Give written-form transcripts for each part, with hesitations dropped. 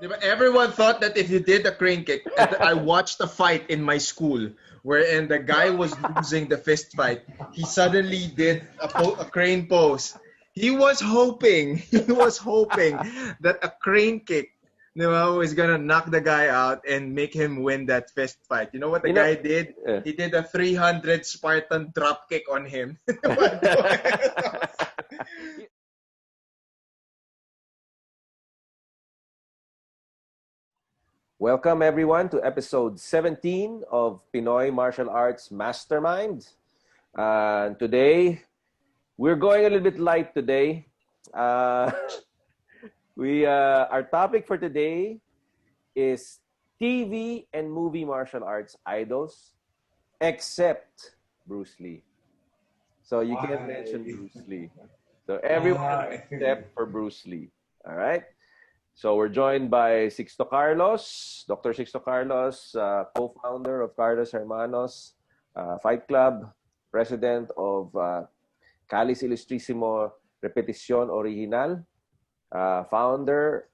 Everyone thought that if you did a crane kick, I watched a fight in my school wherein the guy was losing the fist fight. He suddenly did a crane pose. He was hoping that a crane kick was gonna knock the guy out and make him win that fist fight. You know what the guy did? He did a 300 Spartan drop kick on him. Welcome everyone to episode 17 of Pinoy Martial Arts Mastermind. Today, we're going a little bit light today. Our topic for today is TV and movie martial arts idols, except Bruce Lee. So you can't mention Bruce Lee. So everyone except for Bruce Lee. All right? So we're joined by Sixto Carlos, Dr. Sixto Carlos, co-founder of Carlos Hermanos Fight Club, president of Calis Illustrísimo Repetición Original, founding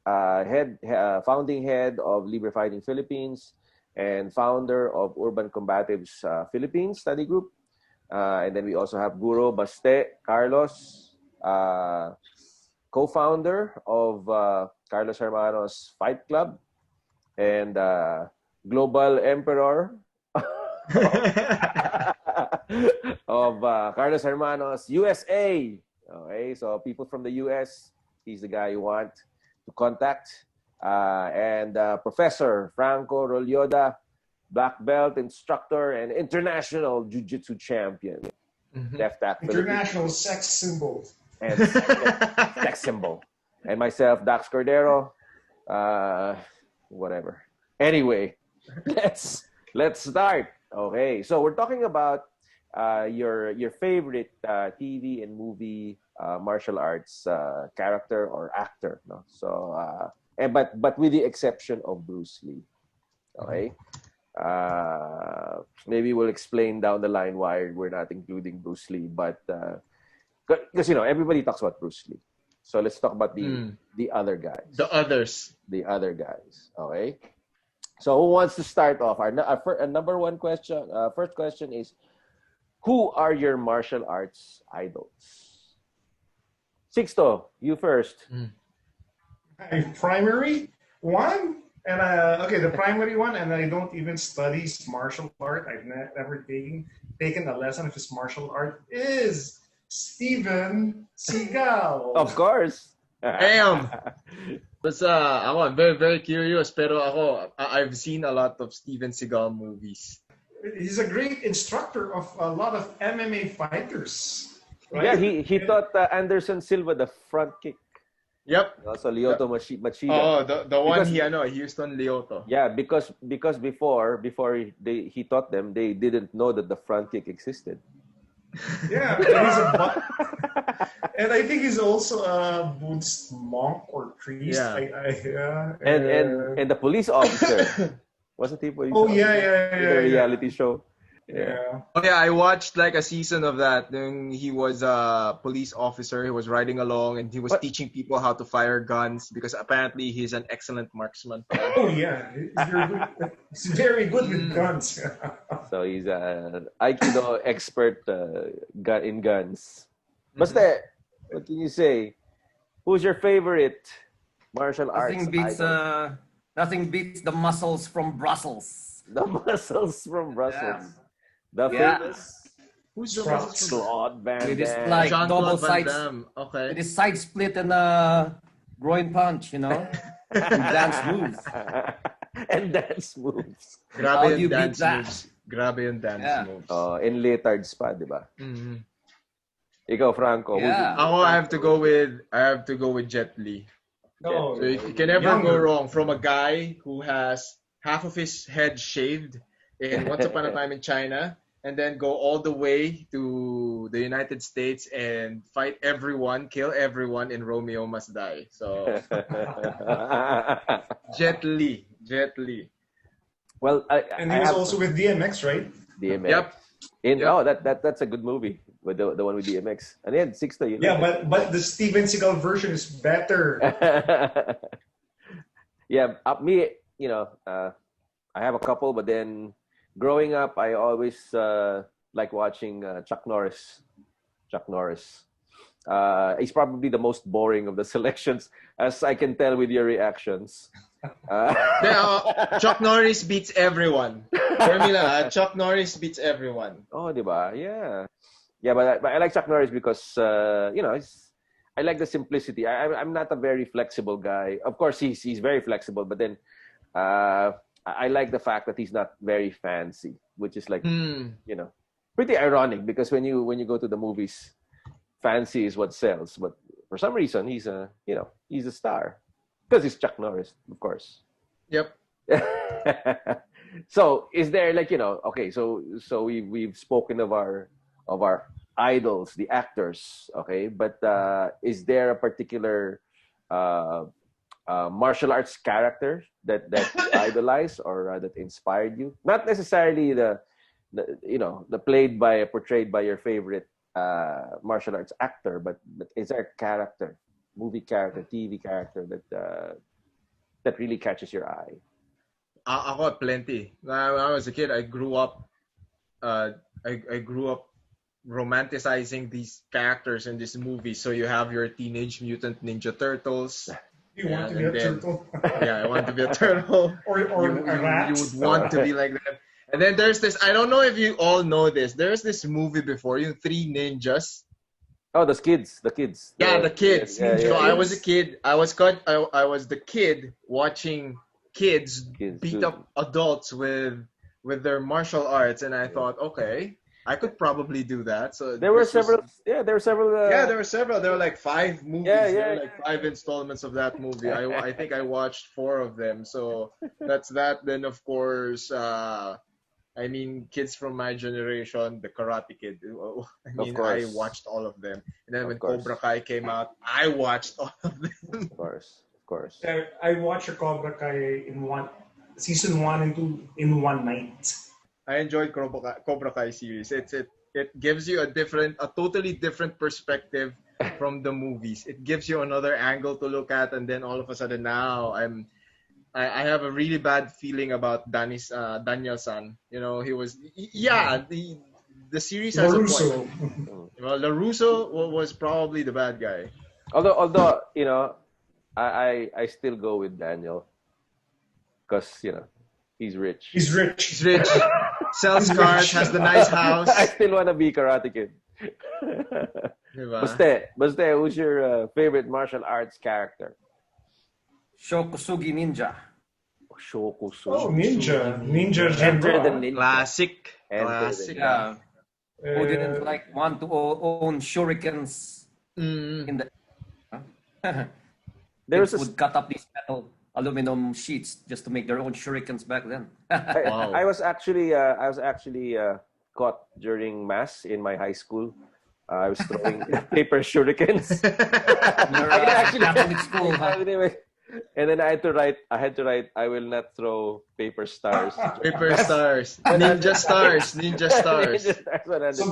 head of Libre Fighting Philippines, and founder of Urban Combatives Philippines Study Group. And then we also have Guro Baste Carlos, co-founder of Carlos Hermanos Fight Club, and global emperor of Carlos Hermanos USA. Okay, so people from the US, he's the guy you want to contact. And Professor Franco Rolyoda, black belt instructor and international jiu-jitsu champion. Left international sex symbol. And sex symbol. And myself, Dax Cordero. Whatever. Anyway, let's start. Okay, so we're talking about your favorite TV and movie martial arts character or actor. No? So, but with the exception of Bruce Lee. Okay. Maybe we'll explain down the line why we're not including Bruce Lee, but because everybody talks about Bruce Lee, so let's talk about the other guys, the other guys. Okay, so who wants to start off? Our number one question, first question is, who are your martial arts idols? Sixto, you first. My primary one. And the primary one, and I don't even study martial art. I've never taken a lesson of his martial art, is Steven Seagal. Of course. Damn. I'm very, very curious, pero I've seen a lot of Steven Seagal movies. He's a great instructor of a lot of MMA fighters. Right? Yeah, he taught Anderson Silva the front kick. Yep. Also Lyoto Machida. Oh, the one he used on Lyoto. Yeah, because before he taught them, they didn't know that the front kick existed. Yeah, and I think he's also a Buddhist monk or priest. Yeah. And the police officer wasn't he? Police officer? Yeah. The reality show. Yeah. Oh yeah, I watched like a season of that. Then he was a police officer. He was riding along and he was teaching people how to fire guns because apparently he's an excellent marksman. Oh yeah, he's very good with guns. So he's an Aikido expert in guns. Baste, what can you say? Who's your favorite martial arts idol? Nothing beats the muscles from Brussels. The muscles from Brussels. Yeah. The famous who's the Claude Van Damme. It is like double side. Okay. It is side split and a groin punch, and dance moves. And dance moves. Grabe yung dance moves. Grabe yung dance moves. In leotards pa, di ba? Ikaw, Franco. Yeah. I have to go with Jet Li. No, so you can never go wrong from a guy who has half of his head shaved in Once Upon a Time in China, and then go all the way to the United States and fight everyone, kill everyone in Romeo Must Die. So Jet Li. Well, and he was also with DMX, right? DMX. Yep. That's a good movie. With the one with DMX. And then Sixto, . Yeah, but the Steven Seagal version is better. Yeah, me, I have a couple, but then growing up, I always like watching Chuck Norris. Chuck Norris. He's probably the most boring of the selections, as I can tell with your reactions. Chuck Norris beats everyone. Formula, Chuck Norris beats everyone. Oh, diba? Yeah. Yeah, but I like Chuck Norris because, I like the simplicity. I'm not a very flexible guy. Of course, he's very flexible, but then I like the fact that he's not very fancy, which is like, pretty ironic because when you go to the movies, fancy is what sells. But for some reason, he's a star because he's Chuck Norris, of course. Yep. So is there like okay, so we've spoken of our idols, the actors, okay, but is there a particular martial arts character that you idolize or that inspired you? Not necessarily the portrayed by your favorite martial arts actor, but is there a character, movie character, TV character that really catches your eye? Ako, plenty. When I was a kid, I grew up romanticizing these characters in this movie. So you have your Teenage Mutant Ninja Turtles. You want to be a turtle? Yeah, I want to be a turtle. or a rat? You would want to be like them. And then there's this, I don't know if you all know this, there's this movie before, yung Three Ninjas. Oh, the kids. Yeah, the kids. Yeah. So I was a kid. I was the kid watching kids beat up adults with their martial arts, and I thought, okay, I could probably do that. So there were several. There were several. There were like 5 movies. There were like 5 installments of that movie. I think I watched 4 of them. So that's that. Then of course, kids from my generation, the Karate Kid. I watched all of them. And then when Cobra Kai came out, I watched all of them. Of course. I watched Cobra Kai in season 1 and 2 in one night. I enjoyed Cobra Kai series. It gives you a totally different perspective from the movies. It gives you another angle to look at, and then all of a sudden now I have a really bad feeling about Daniel-san. He was the series has LaRusso. a point. LaRusso was probably the bad guy. Although I still go with Daniel because he's rich. He's rich. Sells cars, has the nice house. I still want to be Karate Kid. Baste, who's your favorite martial arts character? Shokusugi Ninja. Shokusugi. Oh, Ninja. Enter the Ninja. Classic. Yeah. Who didn't want to own shurikens in the... would cut up these metal aluminum sheets just to make their own shurikens back then. Wow. I was actually caught during mass in my high school. I was throwing paper shurikens. Catholic school, huh? And then I had to write, I will not throw paper stars. Paper stars. Ninja stars. So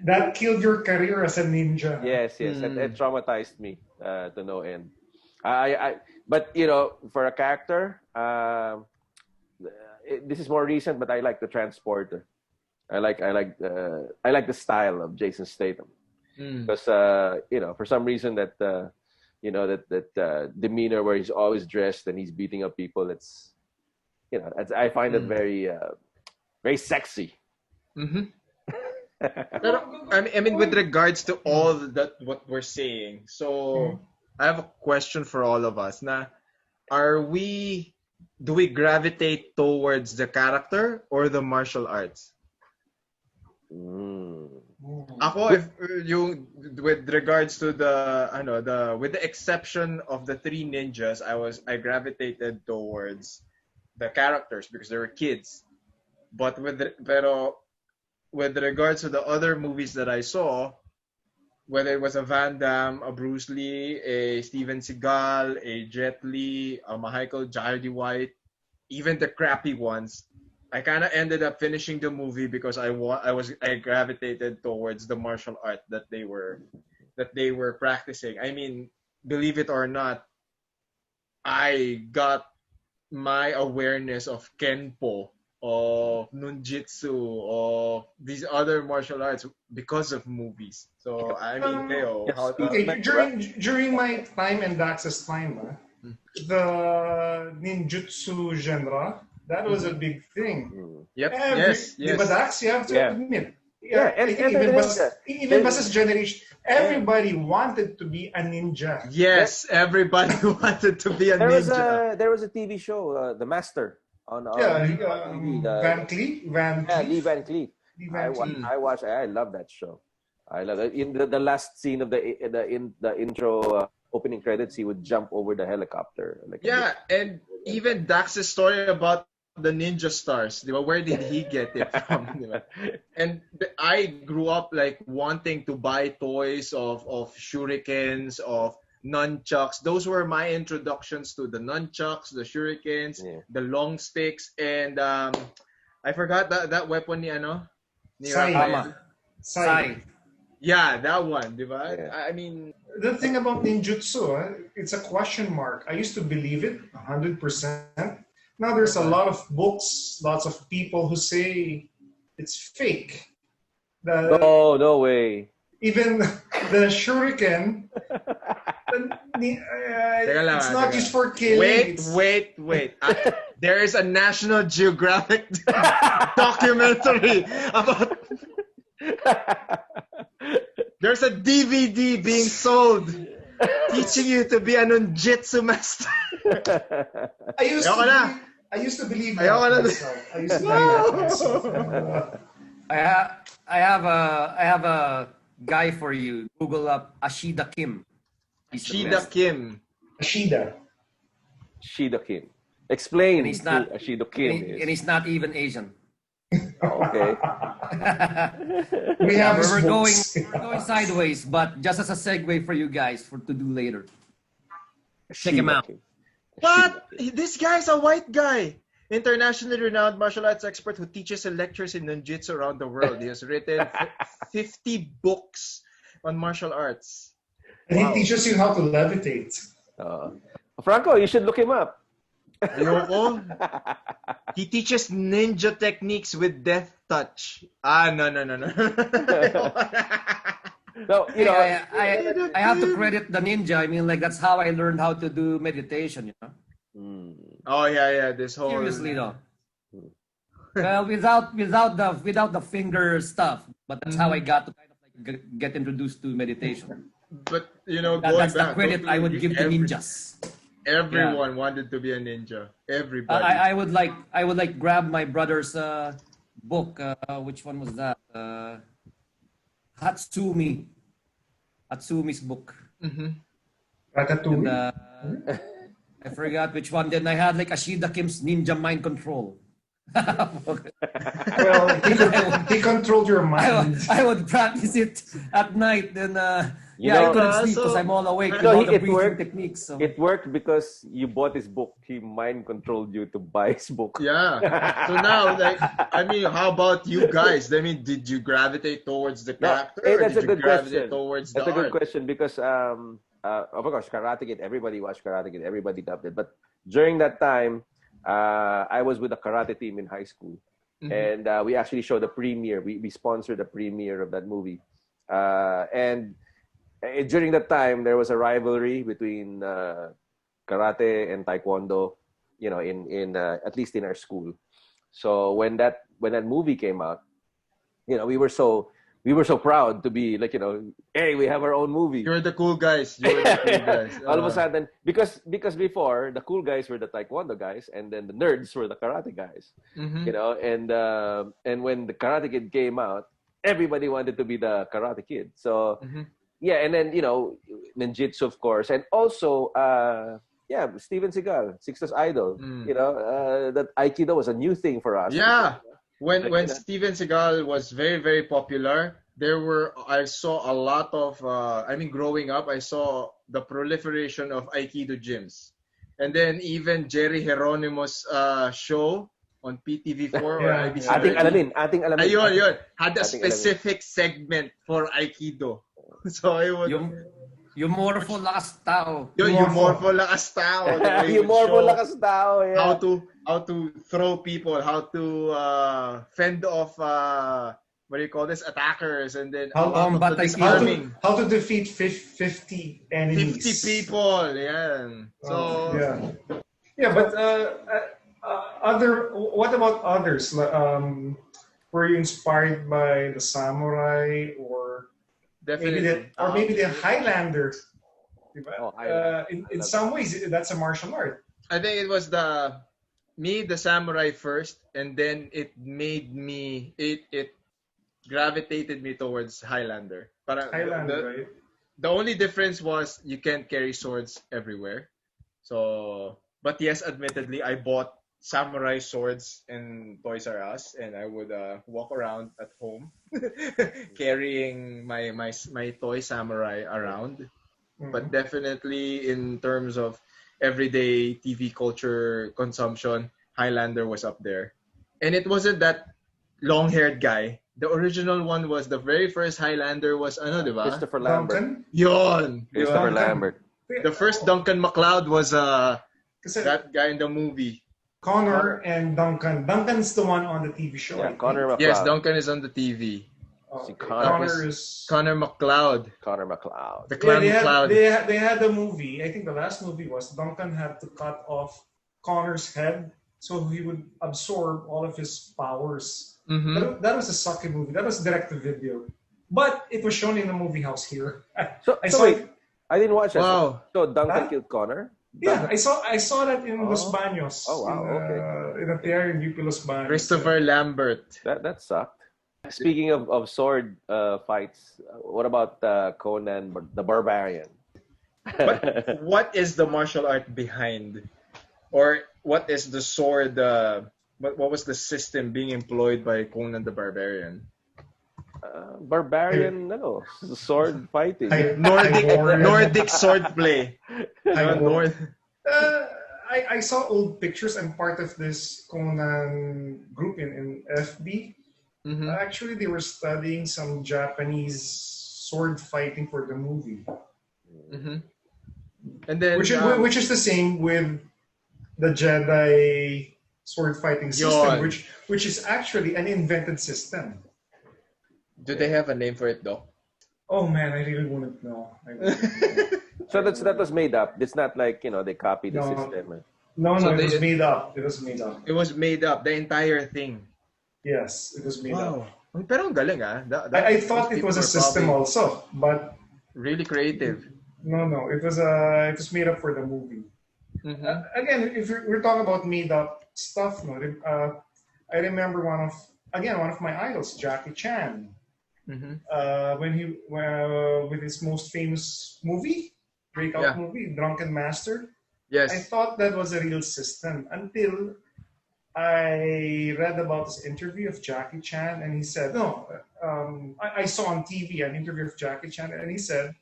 that killed your career as a ninja. Yes. It traumatized me to no end. But for a character, this is more recent, but I like the transporter. I like the style of Jason Statham because for some reason that that demeanor where he's always dressed and he's beating up people. I find it very very sexy. Mm-hmm. With regards to all that what we're saying, so I have a question for all of us. Do we gravitate towards the character or the martial arts? Ako, with regards to with the exception of the Three Ninjas, I gravitated towards the characters because they were kids. But with regards to the other movies that I saw, whether it was a Van Damme, a Bruce Lee, a Steven Seagal, a Jet Li, a Michael Jai White, even the crappy ones, I kind of ended up finishing the movie because I gravitated towards the martial art that they were practicing. Believe it or not, I got my awareness of Kenpo, of Nunjitsu, of these other martial arts because of movies. So I mean, Leo, Yes, how? Okay, during my time and Dax's time, the ninjutsu genre, that was a big thing. Yep. Every, Yes. Di ba, Yes. Dax, you have to Yeah. admit. Yeah, I think and the ninja. even Bas's generation, everybody wanted to be a ninja. Yes. Everybody wanted to be a ninja. There was a TV show, The Master, on Yeah, TV. Van Cleef, Lee Van Cleef. Lee Van Cleef. I watched. I love that show. I love it. In the last scene of the intro opening credits, he would jump over the helicopter. Yeah, and even Dax's story about the ninja stars, where did he get it from? And I grew up like wanting to buy toys of shurikens, of nunchucks. Those were my introductions to the nunchucks, the shurikens, the long sticks, and I forgot that weapon ni Sai. Rafael. Sai. Yeah, that one, diba? Yeah. I mean, The thing about ninjutsu, it's a question mark. I used to believe it 100%. Now there's a lot of books, lots of people who say it's fake. No way. Even the shuriken, it's not used for killing. Wait. There is a National Geographic documentary about. There's a DVD being sold teaching you to be a ninjutsu master. I used to believe that myself. I used to believe that myself. I have a guy for you. Google up Ashida Kim. Ashida Kim. Ashida. Shida Kim. Explain And he's not- who Ashida Kim is. And he's not even Asian. Okay. We have his We're going books. sideways, but just as a segue for you guys to do later. Check him Shida out. Kim. What? This guy's a white guy. Internationally renowned martial arts expert who teaches and lectures in ninjutsu around the world. He has written 50 books on martial arts. And he teaches you how to levitate. Franco, you should look him up. Ayoko. He teaches ninja techniques with death touch. No. No, you know, I have to credit the ninja. I mean, like that's how I learned how to do meditation. You know, Oh yeah. This whole seriously though. Well, without the finger stuff, but that's how I got to kind of like get introduced to meditation. But going That's the back, credit don't I you would agree? give to ninjas. Everyone wanted to be a ninja. Everybody. I would like grab my brother's book. Which one was that? Hatsumi's book. Ratatouille. And, I forgot which one. Then I had like Ashida Kim's Ninja Mind Control. Well, he controlled your mind. I would practice it at night. Then I know, couldn't sleep because I'm all awake with No, all the it breathing worked. techniques. So. it worked because you bought his book. He mind controlled you to buy his book. Yeah. So now, how about you guys? I mean, did you gravitate towards the character, Hey, or that's did a you good gravitate question. towards That's the a good art? question because of course Karate Kid. Everybody watched Karate Kid. Everybody loved it. But during that time, I was with a karate team in high school, and we actually showed the premiere. We sponsored the premiere of that movie, and during that time there was a rivalry between karate and taekwondo. You know, in at least in our school. So when that movie came out, you know, we were so proud to be like, you know, hey, we have our own movie. You're the cool guys. All of a sudden, because before the cool guys were the taekwondo guys, and then the nerds were the karate guys. You know, and when the Karate Kid came out, everybody wanted to be the Karate Kid. So yeah, and then, you know, ninjutsu, of course, and also Steven Seagal, Sixtus Idol. You know, that Aikido was a new thing for us. Yeah. When Steven Seagal was very, very popular, I saw a lot of, growing up, I saw the proliferation of Aikido gyms. And then even Jerry Geronimo's show on PTV4 or IBC. Ating Alamin. Ayun. Had a specific segment for Aikido. So it was... Humorful lakas tao. Humorful lakas tao. The way he would Humorful show lakas tao. Yeah. how to throw people, how to fend off what do you call this, attackers, and then Combat the IQ. disarming How to defeat 50 enemies. 50 people. Yeah. So Yeah, but what about others? Were you inspired by the samurai or definitely. maybe the Highlander? Oh, Highlander. In some ways, that's a martial art. I think it was the samurai first, and then it made me it gravitated me towards Highlander. Parang Highlander, right? the only difference was you can't carry swords everywhere. So, but yes, admittedly, I bought samurai swords in Toys R Us, and I would walk around at home carrying my toy samurai around. But definitely in terms of everyday TV culture consumption, Highlander was up there. And it wasn't that long-haired guy. The original one was the very first Highlander was ano, di ba? Christopher Lambert. Duncan? Yon. Christopher Duncan. Lambert. The first Duncan MacLeod was Kasi that guy in the movie. Connor and Duncan. Duncan's the one on the TV show. Yeah, Connor McLeod. Yes, Duncan is on the TV. Si Connor is Connor MacLeod. Connor McLeod. The Clan MacLeod. They had a movie. I think the last movie was Duncan had to cut off Connor's head so he would absorb all of his powers. Mm-hmm. That was a sucky movie. That was direct to video, but it was shown in the movie house here. So wait, I didn't watch that. Wow. So Duncan killed Connor? Yeah, I saw that in Los Baños. Oh, wow, okay. In a theater in UP Los Baños. Christopher Lambert. That sucked. Speaking of sword fights, what about Conan the Barbarian? But what is the martial art behind, or what is the sword? What was the system being employed by Conan the Barbarian? Barbarian, no, sword fighting. Nordic sword play. I saw old pictures. I'm part of this Conan group in FB. Mm-hmm. Actually, they were studying some Japanese sword fighting for the movie. Mm-hmm. And then Which is the same with the Jedi sword fighting system, which is actually an invented system. Do they have a name for it though? Oh man, I really wouldn't know. So that was made up. It's not like they copied the system. No, So it was made up. It was made up. It was made up. The entire thing. Yes, it was made up. Pero ang galing ah. I thought it was a system also, but really creative. No, it was made up for the movie. Mm-hmm. Again, if we're talking about made up stuff, I remember one of my idols, Jackie Chan. Mm-hmm. When he with his most famous breakout movie, Drunken Master. Yes. I thought that was a real system until I read about this interview of Jackie Chan, and he said, no, I saw on TV an interview of Jackie Chan, and he said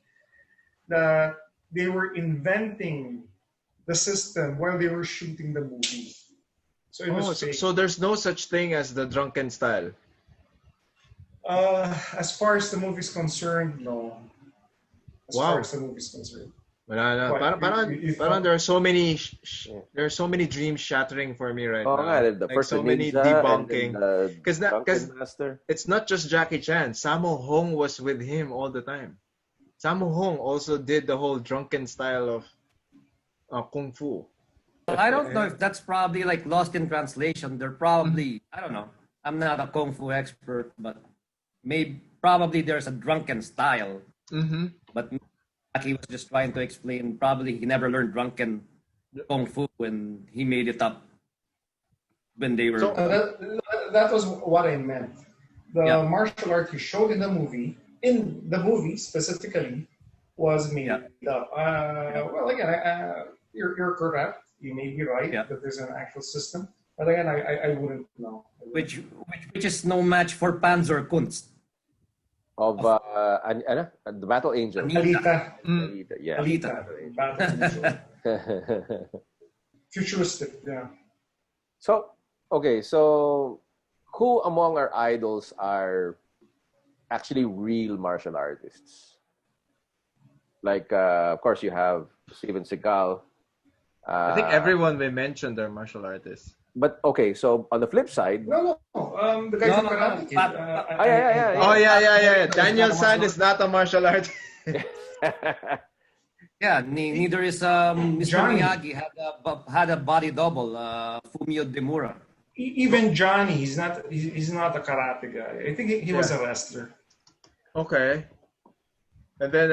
that they were inventing the system while they were shooting the movie. So it was fake. So there's no such thing as the drunken style. As far as the movie is concerned, no. As far as the movie is concerned. Parang there are so many there are so many dreams shattering for me right now. The like first so many Ninja debunking. Because Master. It's not just Jackie Chan. Sammo Hung was with him all the time. Sammo Hung also did the whole drunken style of kung fu. I don't know if that's probably like lost in translation. They're probably, I don't know. I'm not a kung fu expert, but probably there's a drunken style. Mm-hmm. But he was just trying to explain. Probably he never learned drunken kung fu when he made it up when they were. So that was what I meant. The martial art he showed in the movie specifically, was made up. Well, again, you're correct. You may be right that there's an actual system, but again, I wouldn't know. Which is no match for Panzerkunst. Of the Battle Angel. Alita. Alita, yeah. Alita. Battle Angel. Futuristic, yeah. So, okay, so who among our idols are actually real martial artists? Like, of course, you have Steven Seagal. I think everyone we mentioned are martial artists. But okay, so on the flip side, No. The guy from Karate Kid. yeah. Oh yeah. It's Daniel not a San martial is not a martial artist. Yeah, neither is Mr. Johnny. Miyagi had a body double, Fumio Demura. Even Johnny, he's not a karate guy. I think he was a wrestler. Okay. And then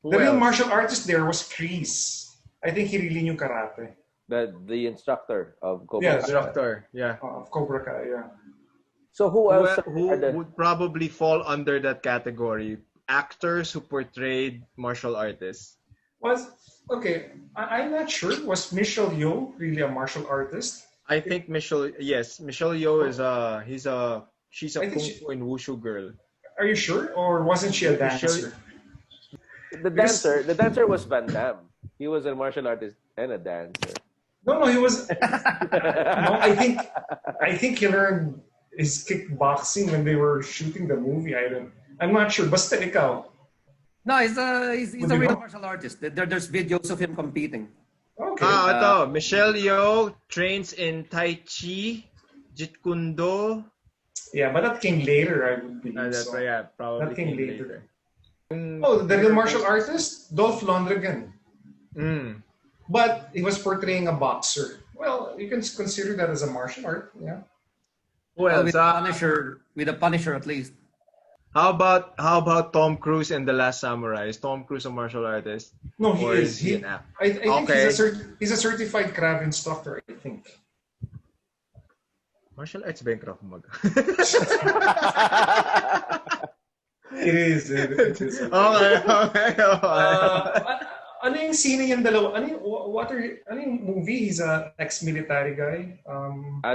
who The real else? martial artist there was Chris. I think he really knew karate. the instructor of Cobra Yeah, Kai. Instructor, yeah. Of Cobra Kai, yeah. So who else? Who are the- would probably fall under that category? Actors who portrayed martial artists. Okay, I'm not sure. Was Michelle Yeoh really a martial artist? I think Michelle Yeoh is she's a I think kung fu and wushu girl. Are you sure? Or wasn't she a dancer? the dancer was Van Damme. He was a martial artist and a dancer. No, he was. No, I think he learned his kickboxing when they were shooting the movie. I'm not sure. Basta ikaw. No, he's a you real know? martial artist. There's videos of him competing. Okay. Ito, Michelle Yeoh trains in Tai Chi, Jeet Kune Do. Yeah, but that came later, I would believe. That's So. yeah, probably That came came later. Oh, the real martial artist? Dolph Lundgren. Mm. But he was portraying a boxer. Well, you can consider that as a martial art, yeah. Who else? With the Punisher at least. How about Tom Cruise in The Last Samurai? Is Tom Cruise a martial artist? No, he Or is. he an actor? I think Okay. he's a certified Krav instructor, I think. Martial arts ba yung Krav Maga? It is. Okay. Ano yung scene yung dalawa? Ano yung movie? He's an ex-military guy.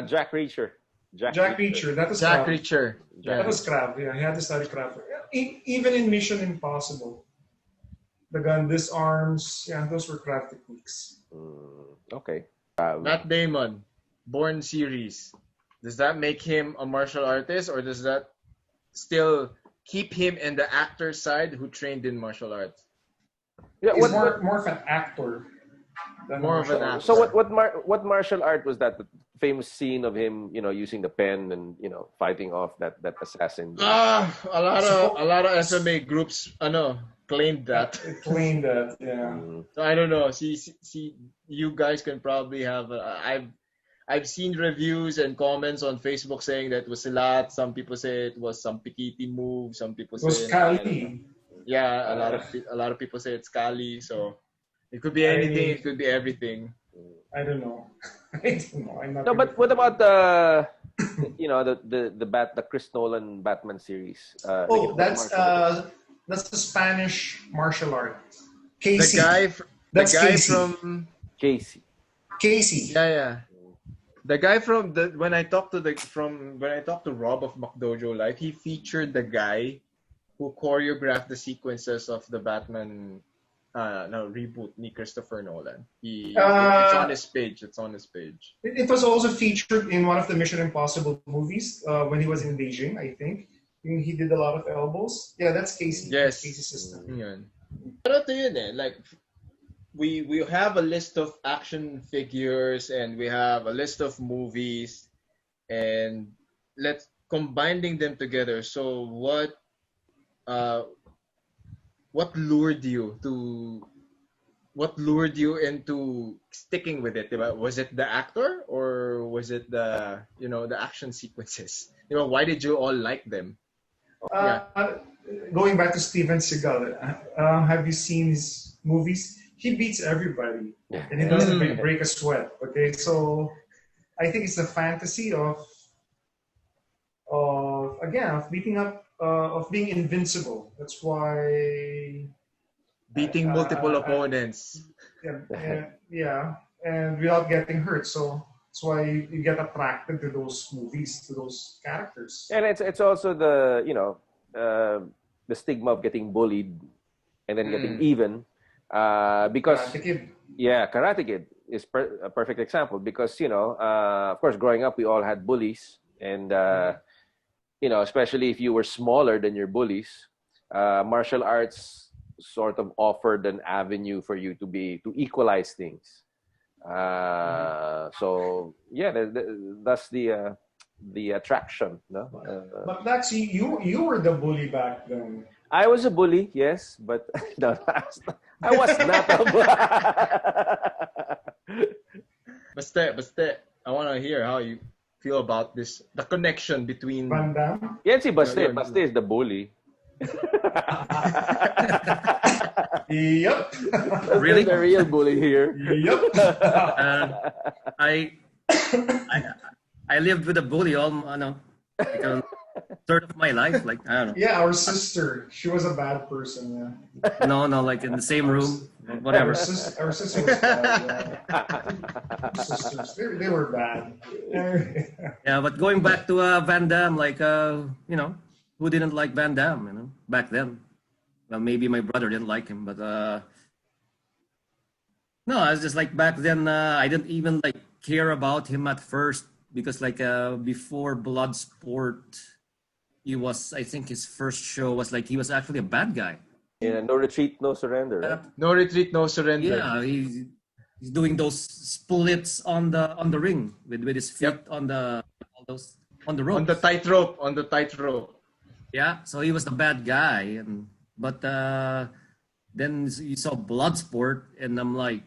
Jack Reacher. Jack Reacher. That was Jack Krav. Reacher. That was Krav. Yeah, he had to study Krav. Even in Mission Impossible, the gun disarms. Yeah, those were Krav techniques. Okay. Matt Damon, Bourne series. Does that make him a martial artist, or does that still keep him in the actor side who trained in martial arts? Yeah, He's more of an actor. Than More of an martial actor. So what martial art was that? The famous scene of him, using the pen and fighting off that assassin. A lot of SMA groups, claimed that. It claimed that, yeah. So I don't know. See, you guys can probably have. I've seen reviews and comments on Facebook saying that it was a lot. Some people say it was some Pikiti move. Some people It was say Kali. yeah. A lot of people say it's Kali. So it could be anything. It could be everything. I don't know. I don't know. I'm not. No, but what about the Chris Nolan Batman series? That's the Spanish martial art. The Casey. guy That's Casey. from Casey. yeah. The guy from when I talked to Rob of McDojo Live, he featured the guy who choreographed the sequences of the Batman reboot ni Christopher Nolan. It's on his page. It was also featured in one of the Mission Impossible movies when he was in Beijing, I think. He did a lot of elbows. Yeah, that's Casey. Yes. Casey's sister. Yun. Pero ito yun like we have a list of action figures and we have a list of movies and let's combining them together. So what lured you into sticking with it? Diba? Was it the actor or was it the action sequences? Why did you all like them? Going back to Steven Seagal, have you seen his movies? He beats everybody, and he doesn't break a sweat. Okay, so I think it's the fantasy of beating up, of being invincible. That's why Beating multiple opponents. Yeah, and without getting hurt. So that's why you get attracted to those movies, to those characters. And it's also the stigma of getting bullied and then getting even. Because Karate Kid is a perfect example because of course growing up we all had bullies and especially if you were smaller than your bullies, martial arts sort of offered an avenue for you to equalize things. So yeah, that's the attraction. No? But that's you were the bully back then. I was a bully, yes, but no, I was not a bully. Baste, I want to hear how you feel about this, the connection between. Van Damme. Yan si Baste. Yeah, Baste is the bully. Yep. Really? The real bully here. Yep. I lived with a bully all like a third of my life. Like I don't know. Yeah, our sister. She was a bad person. Yeah. No, like in the same room, whatever. Our sister was bad. Yeah. Sisters, they were bad. Yeah, but going back to Van Damme, like who didn't like Van Damme? Back then. Well, maybe my brother didn't like him, but no, I was just like back then. I didn't even like care about him at first because like before Bloodsport, I think his first show was like he was actually a bad guy. Yeah, No Retreat, No Surrender. Right? No retreat, no surrender. Yeah, he's doing those splits on the ring with his feet on the on the rope. On the tightrope. Yeah, so he was the bad guy, but then you saw Bloodsport, and I'm like,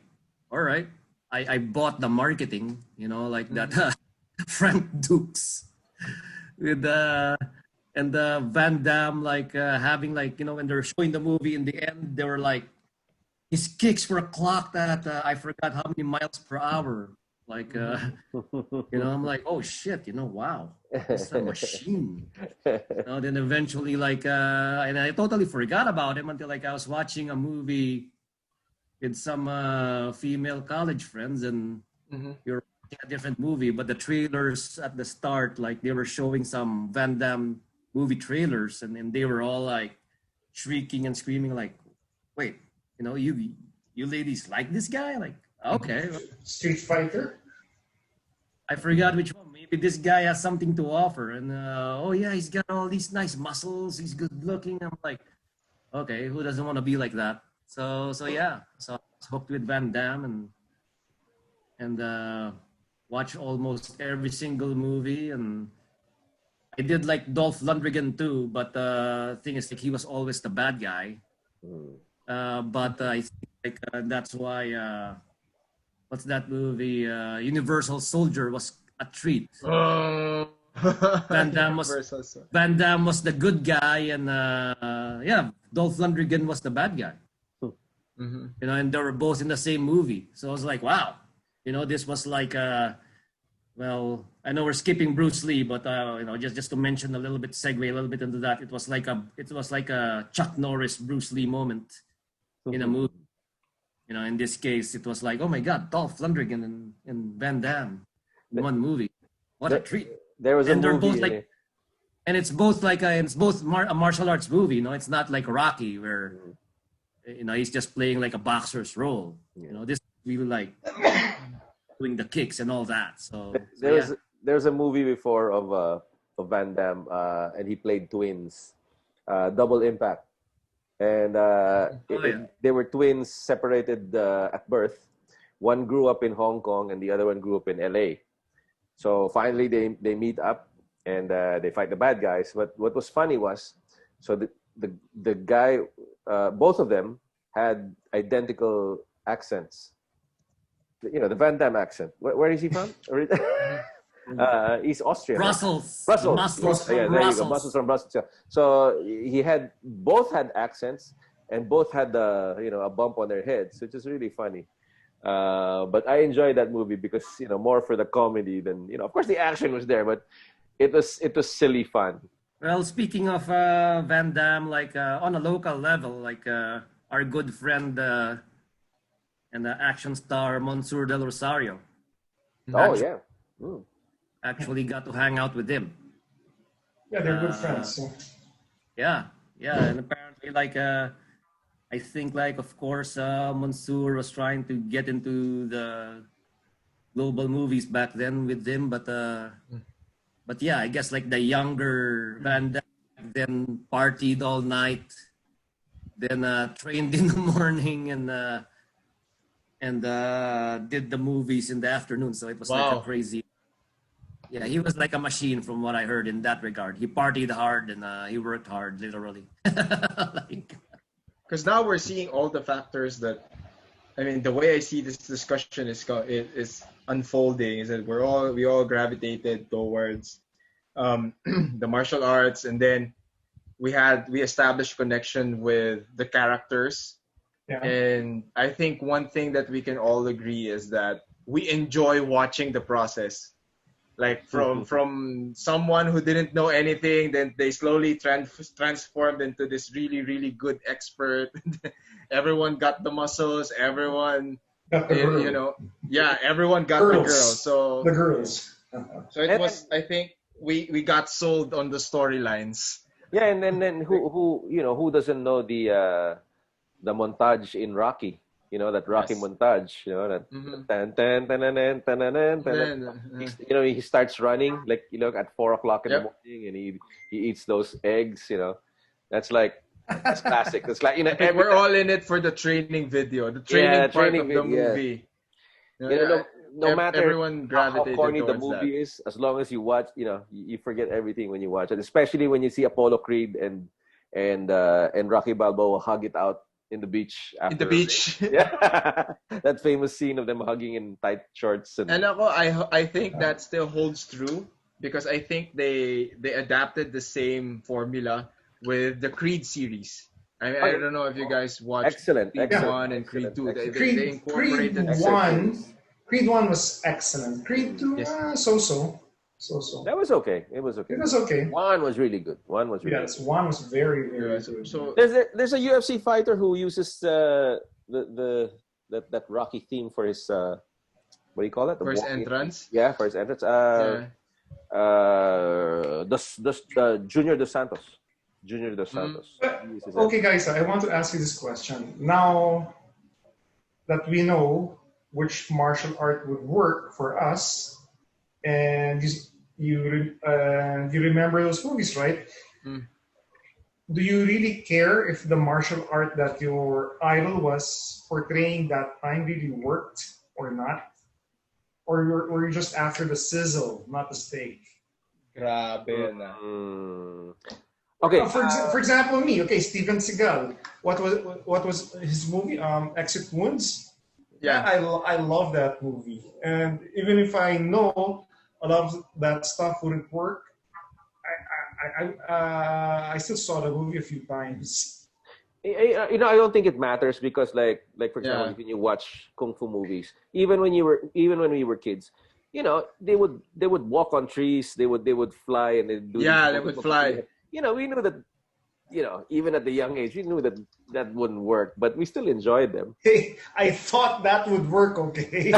all right, I bought the marketing, like that Frank Dukes with and Van Damme like having like when they're showing the movie in the end, they were like his kicks were clocked at I forgot how many miles per hour. Like I'm like, oh shit, wow, it's a machine. Then eventually like and I totally forgot about him until like I was watching a movie with some female college friends, and you're watching a different movie, but the trailers at the start, like they were showing some Van Damme movie trailers, and they were all like shrieking and screaming like, wait, you ladies like this guy? Like, okay. Street Fighter. I forgot which one. Maybe this guy has something to offer. And oh yeah, he's got all these nice muscles. He's good looking. I'm like, okay, who doesn't want to be like that? So yeah. So I was hooked with Van Damme and watched almost every single movie. And I did like Dolph Lundgren too. But the thing is, like, he was always the bad guy. But I think like that's why. What's that movie? Universal Soldier was a treat. Van Damme was the good guy, and Dolph Lundgren was the bad guy. And they were both in the same movie. So I was like, wow, this was like well, I know we're skipping Bruce Lee, but just to mention a little bit, segue a little bit into that. It was like a Chuck Norris Bruce Lee moment in a movie. In this case, it was like, oh my God, Dolph Lundgren and Van Damme in one movie. What a treat! There was and a they're movie, both like, and it's both like a martial arts movie. It's not like Rocky where he's just playing like a boxer's role. This is really like doing the kicks and all that. So there's a movie before of Van Damme, and he played twins, Double Impact. And they were twins separated at birth. One grew up in Hong Kong and the other one grew up in LA. So finally they meet up and they fight the bad guys. But what was funny was, so the guy, both of them had identical accents. The Van Damme accent. Where is he from? He's Austrian. Brussels. Brussels. Yeah, there you go. Brussels from Brussels. Yeah. So both had accents and both had a bump on their heads, which is really funny. But I enjoyed that movie because more for the comedy than of course the action was there, but it was silly fun. Well, speaking of Van Damme, like on a local level, like our good friend and the action star Monsieur Del Rosario. Oh yeah. Actually got to hang out with him. Yeah, they're good friends. So. Yeah, and apparently, like, I think, like, of course, Mansoor was trying to get into the global movies back then with him, but yeah, I guess like the younger Van Damme then partied all night, then trained in the morning and did the movies in the afternoon. So it was like a Wow. crazy. Yeah, he was like a machine from what I heard in that regard. He partied hard and he worked hard, literally. Like, Because now we're seeing all the factors that, I mean, the way I see this discussion is unfolding is that we all gravitated towards the martial arts, and then we established connection with the characters. Yeah. And I think one thing that we can all agree is that we enjoy watching the process. Like from someone who didn't know anything, then they slowly transformed into this really really good expert. Everyone got the muscles. Everyone, Got the girl. you know, yeah, everyone got the girl. Girls. So The girls. so it was. I think we got sold on the storylines. Yeah, and then who doesn't know the montage in Rocky? You know that Rocky Yes. montage. You know that Mhm. tan, tan, tan, tan, tan, tan, tan, tan, tan. Then, He starts running like at 4 o'clock in the Yep. morning, and he eats those eggs. That's classic. That's like I think we're all in it for the training video, the training part training of the video, yeah. movie. No matter everyone how gravitated corny the towards movie that. is, as long as you watch, you forget everything when you watch it. Especially when you see Apollo Creed and Rocky Balboa hug it out in the beach In after the a race. beach. Yeah, that famous scene of them hugging in tight shorts And I think that still holds true because I think they adapted the same formula with the Creed series. I don't know if you guys watched excellent, Creed excellent, 1 and Creed 2. excellent. They Creed incorporated Excellent. 1. Creed 1 was excellent. Creed 2, Yes. so-so. That was okay. It was okay. It was okay. One was really good. One was really Yes, 1 was very, very Yeah, good. so There's a UFC fighter who uses that Rocky theme for his what do you call it? The first walking- entrance. Yeah, for his entrance. Yeah. Junior Dos Santos. Junior Dos Santos. But, He uses that. okay, guys, I want to ask you this question. Now that we know which martial art would work for us, and you remember those movies, right? Mm. Do you really care if the martial art that your idol was portraying that time really worked or not? Or you're just after the sizzle, not the steak? Grabe na. Okay. For example, me, okay, Steven Seagal. What was his movie? Exit Wounds. Yeah. I love that movie, and even if I know a lot of that stuff wouldn't work, I still saw the movie a few times. I don't think it matters because like for example, Yeah. when you watch kung fu movies, even when we were kids, they would walk on trees, they would fly, and they do Yeah, they would fly. we knew that, even at the young age, we knew that wouldn't work, but we still enjoyed them. Hey, I thought that would work, okay?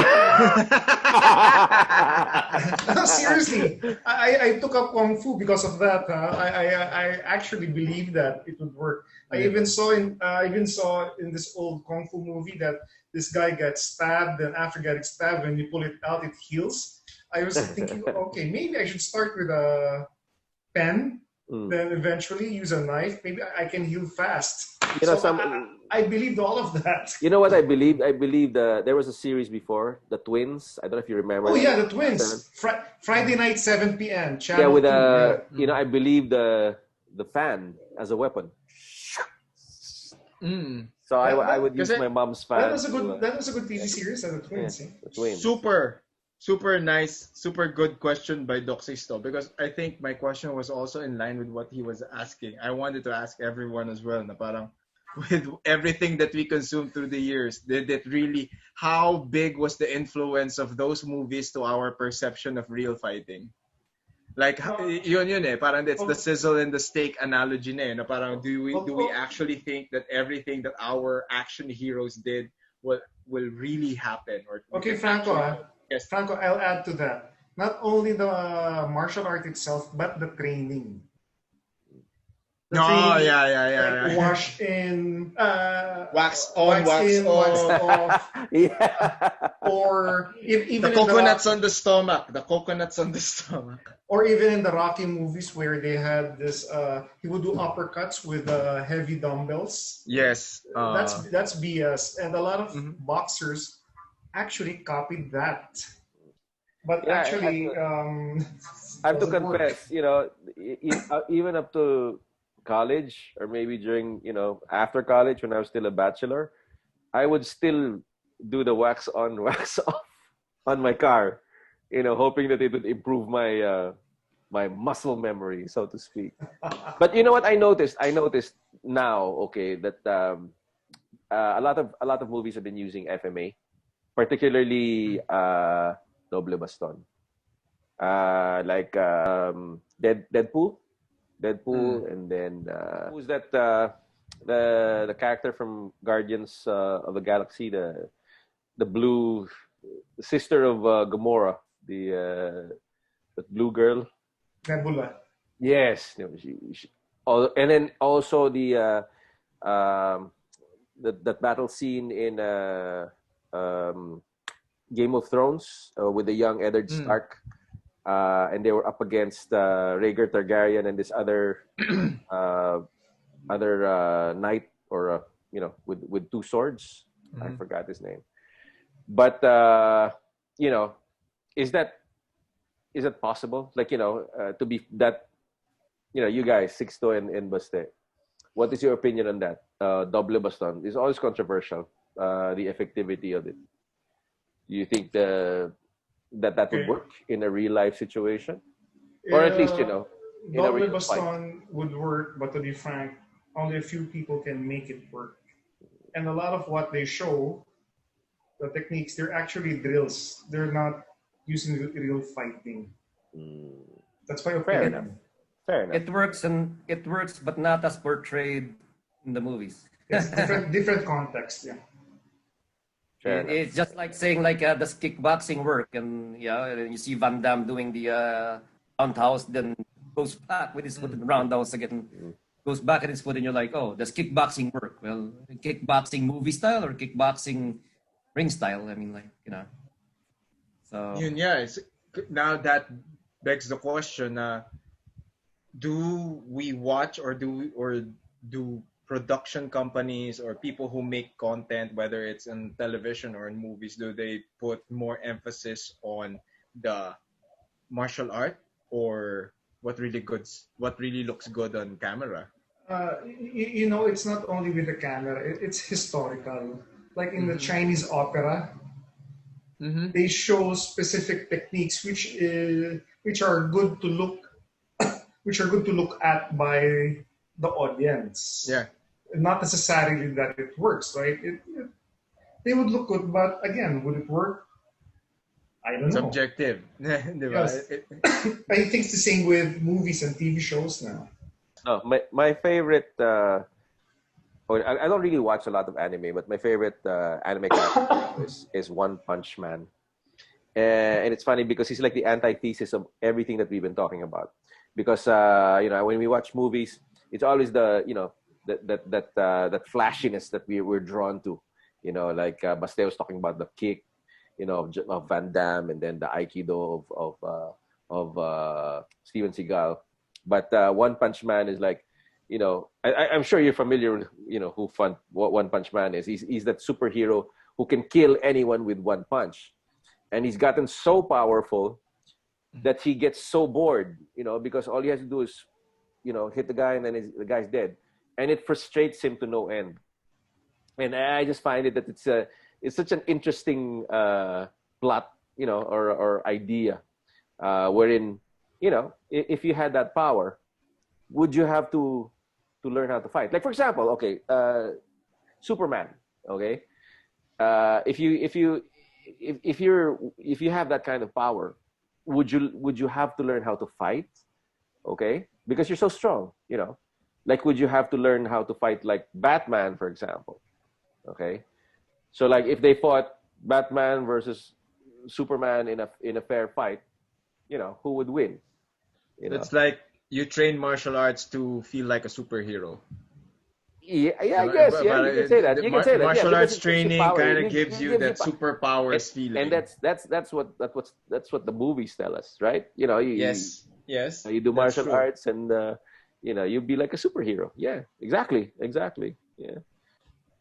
No, seriously, I took up kung fu because of that. I actually believe that it would work. I even saw in this old kung fu movie that this guy gets stabbed, and after getting stabbed, when you pull it out, it heals. I was thinking, okay, maybe I should start with a pen, then eventually use a knife. Maybe I can heal fast. I believed all of that. You know what I believed? I believed there was a series before, The Twins. I don't know if you remember. Oh yeah, the Twins. Friday night, 7 p.m. Channel Yeah, with 2, I believe the fan as a weapon. So I would use my mom's fan. That was a good TV series, the Twins. Yeah, The Twins. Super nice, super good question by Doc Sisto, because I think my question was also in line with what he was asking. I wanted to ask everyone as well, na parang with everything that we consumed through the years, did it really, how big was the influence of those movies to our perception of real fighting? Like, yun eh, parang it's the sizzle and the steak analogy na eh, na parang do we actually think that everything that our action heroes did will really happen? Or Okay, Franco, yes. Franco, I'll add to that. Not only the martial art itself, but the training. Let's Oh, say yeah. wash in, Wax on, wax wax off. off, Yeah. or if, The even in the coconuts Rocky, on the stomach. The coconuts on the stomach. or even in the Rocky movies where they had this, he would do uppercuts with heavy dumbbells. Yes. That's BS, and a lot of Mhm. boxers actually copied that, but Yeah, actually I have to doesn't work. confess, even up to college or maybe during, after college when I was still a bachelor, I would still do the wax on, wax off on my car, hoping that it would improve my muscle memory, so to speak. But you know what I noticed? I noticed now, okay, that a lot of movies have been using FMA, particularly Doble Baston. Like Deadpool, and then who's that? The character from Guardians of the Galaxy, the blue sister of Gamora, the blue girl. Nebula. Yes, and then also that battle scene in Game of Thrones with the young Eddard Stark. And they were up against Rhaegar Targaryen and this other knight, or with two swords. I forgot his name. But is that possible? Like to be that you guys Sixto and Baste. What is your opinion on that? Doble baston is always controversial. The effectivity of it. Do you think that would Okay. work in a real life situation, or at least in a Double real fight? baston would work, but to be frank, only a few people can make it work. And a lot of what they show, the techniques, they're actually drills. They're not using real fighting. That's my Fair opinion. enough. Fair enough. It works, but not as portrayed in the movies. It's different context. Yeah. Fair enough. It's just like saying does kickboxing work, and and you see Van Damme doing the roundhouse, then goes back with his foot in the roundhouse again, goes back at his foot, and you're like, oh, does kickboxing work? Well, kickboxing movie style or kickboxing ring style? I mean, so Now that begs the question: do we watch, or do production companies or people who make content, whether it's in television or in movies, do they put more emphasis on the martial art, or what really looks good on camera? It's not only with the camera. It's historical. Like in the Chinese opera, they show specific techniques which are good to look at by the audience. Yeah. Not necessarily that it works, right? They would look good, but again, would it work? I don't know. Subjective. Yes. I think it's the same with movies and TV shows now. No, my favorite. I don't really watch a lot of anime, but my favorite anime character is One Punch Man. And it's funny because he's like the antithesis of everything that we've been talking about. Because when we watch movies, it's always that flashiness that we're drawn to. Like Baste was talking about the kick, of Van Damme, and then the Aikido of Steven Seagal. But One Punch Man is like, I'm sure you're familiar with, what One Punch Man is. He's that superhero who can kill anyone with one punch. And he's gotten so powerful that he gets so bored, because all he has to do is, hit the guy and then the guy's dead. And it frustrates him to no end. And I just find it that it's such an interesting plot, or idea, wherein, if you had that power, would you have to learn how to fight? Like, for example, okay, Superman, okay, if you have that kind of power, would you have to learn how to fight? Okay, because you're so strong, Like, would you have to learn how to fight like Batman, for example? Okay, so like if they fought Batman versus Superman in a fair fight, who would win? It's like you train martial arts to feel like a superhero. Yeah, But, yes, but, yeah, but you can say that. the You can say that, yeah, martial because arts it gives you training power. kind of It gives you gives you that superpowers and feeling. that's what the movies tell us, right? You know, Yes, yes, you do that's martial true. arts, and you be like a superhero. Yeah, exactly, yeah.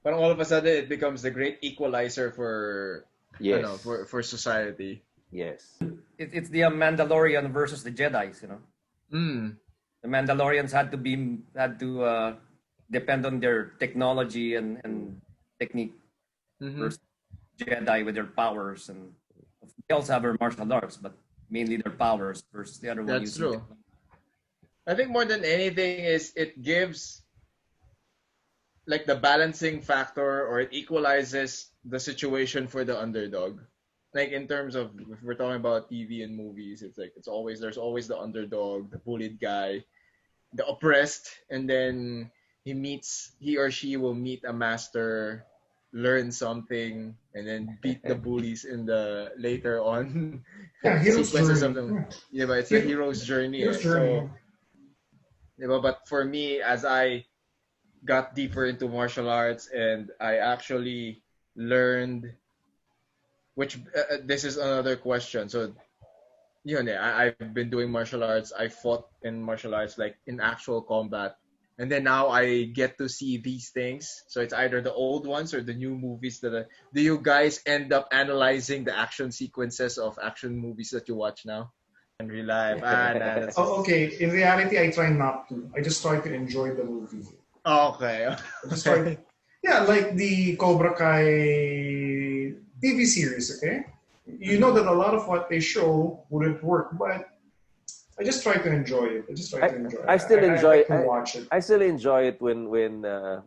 But all of a sudden, it becomes the great equalizer for, I don't know, Yes, for society. yes. It's the Mandalorian versus the Jedi's. You know, Mm. the Mandalorians had to depend on their technology and technique Mm-hmm. versus Jedi with their powers, and they also have their martial arts, but mainly their powers versus the other one That's using true. technology. I think more than anything is it gives like the balancing factor, or it equalizes the situation for the underdog. Like in terms of, if we're talking about TV and movies, it's like there's always the underdog, the bullied guy, the oppressed, and then he or she will meet a master, learn something, and then beat the bullies in the later on Yeah, hero's sequences of journey. them. Yeah. Yeah, but it's a Hero, hero's journey. hero's Eh. journey. So, but for me, as I got deeper into martial arts and I actually learned, which this is another question. So, I've been doing martial arts. I fought in martial arts, like in actual combat. And then now I get to see these things. So it's either the old ones or the new movies do you guys end up analyzing the action sequences of action movies that you watch now? And real life. Nah, that's Oh, just okay. In reality, I try not to. I just try to enjoy the movie. okay. I just try. Yeah, like the Cobra Kai TV series. Okay, you know that a lot of what they show wouldn't work, but I just try to enjoy it. I just try to enjoy it. I still I enjoy like to watch it. I still enjoy it when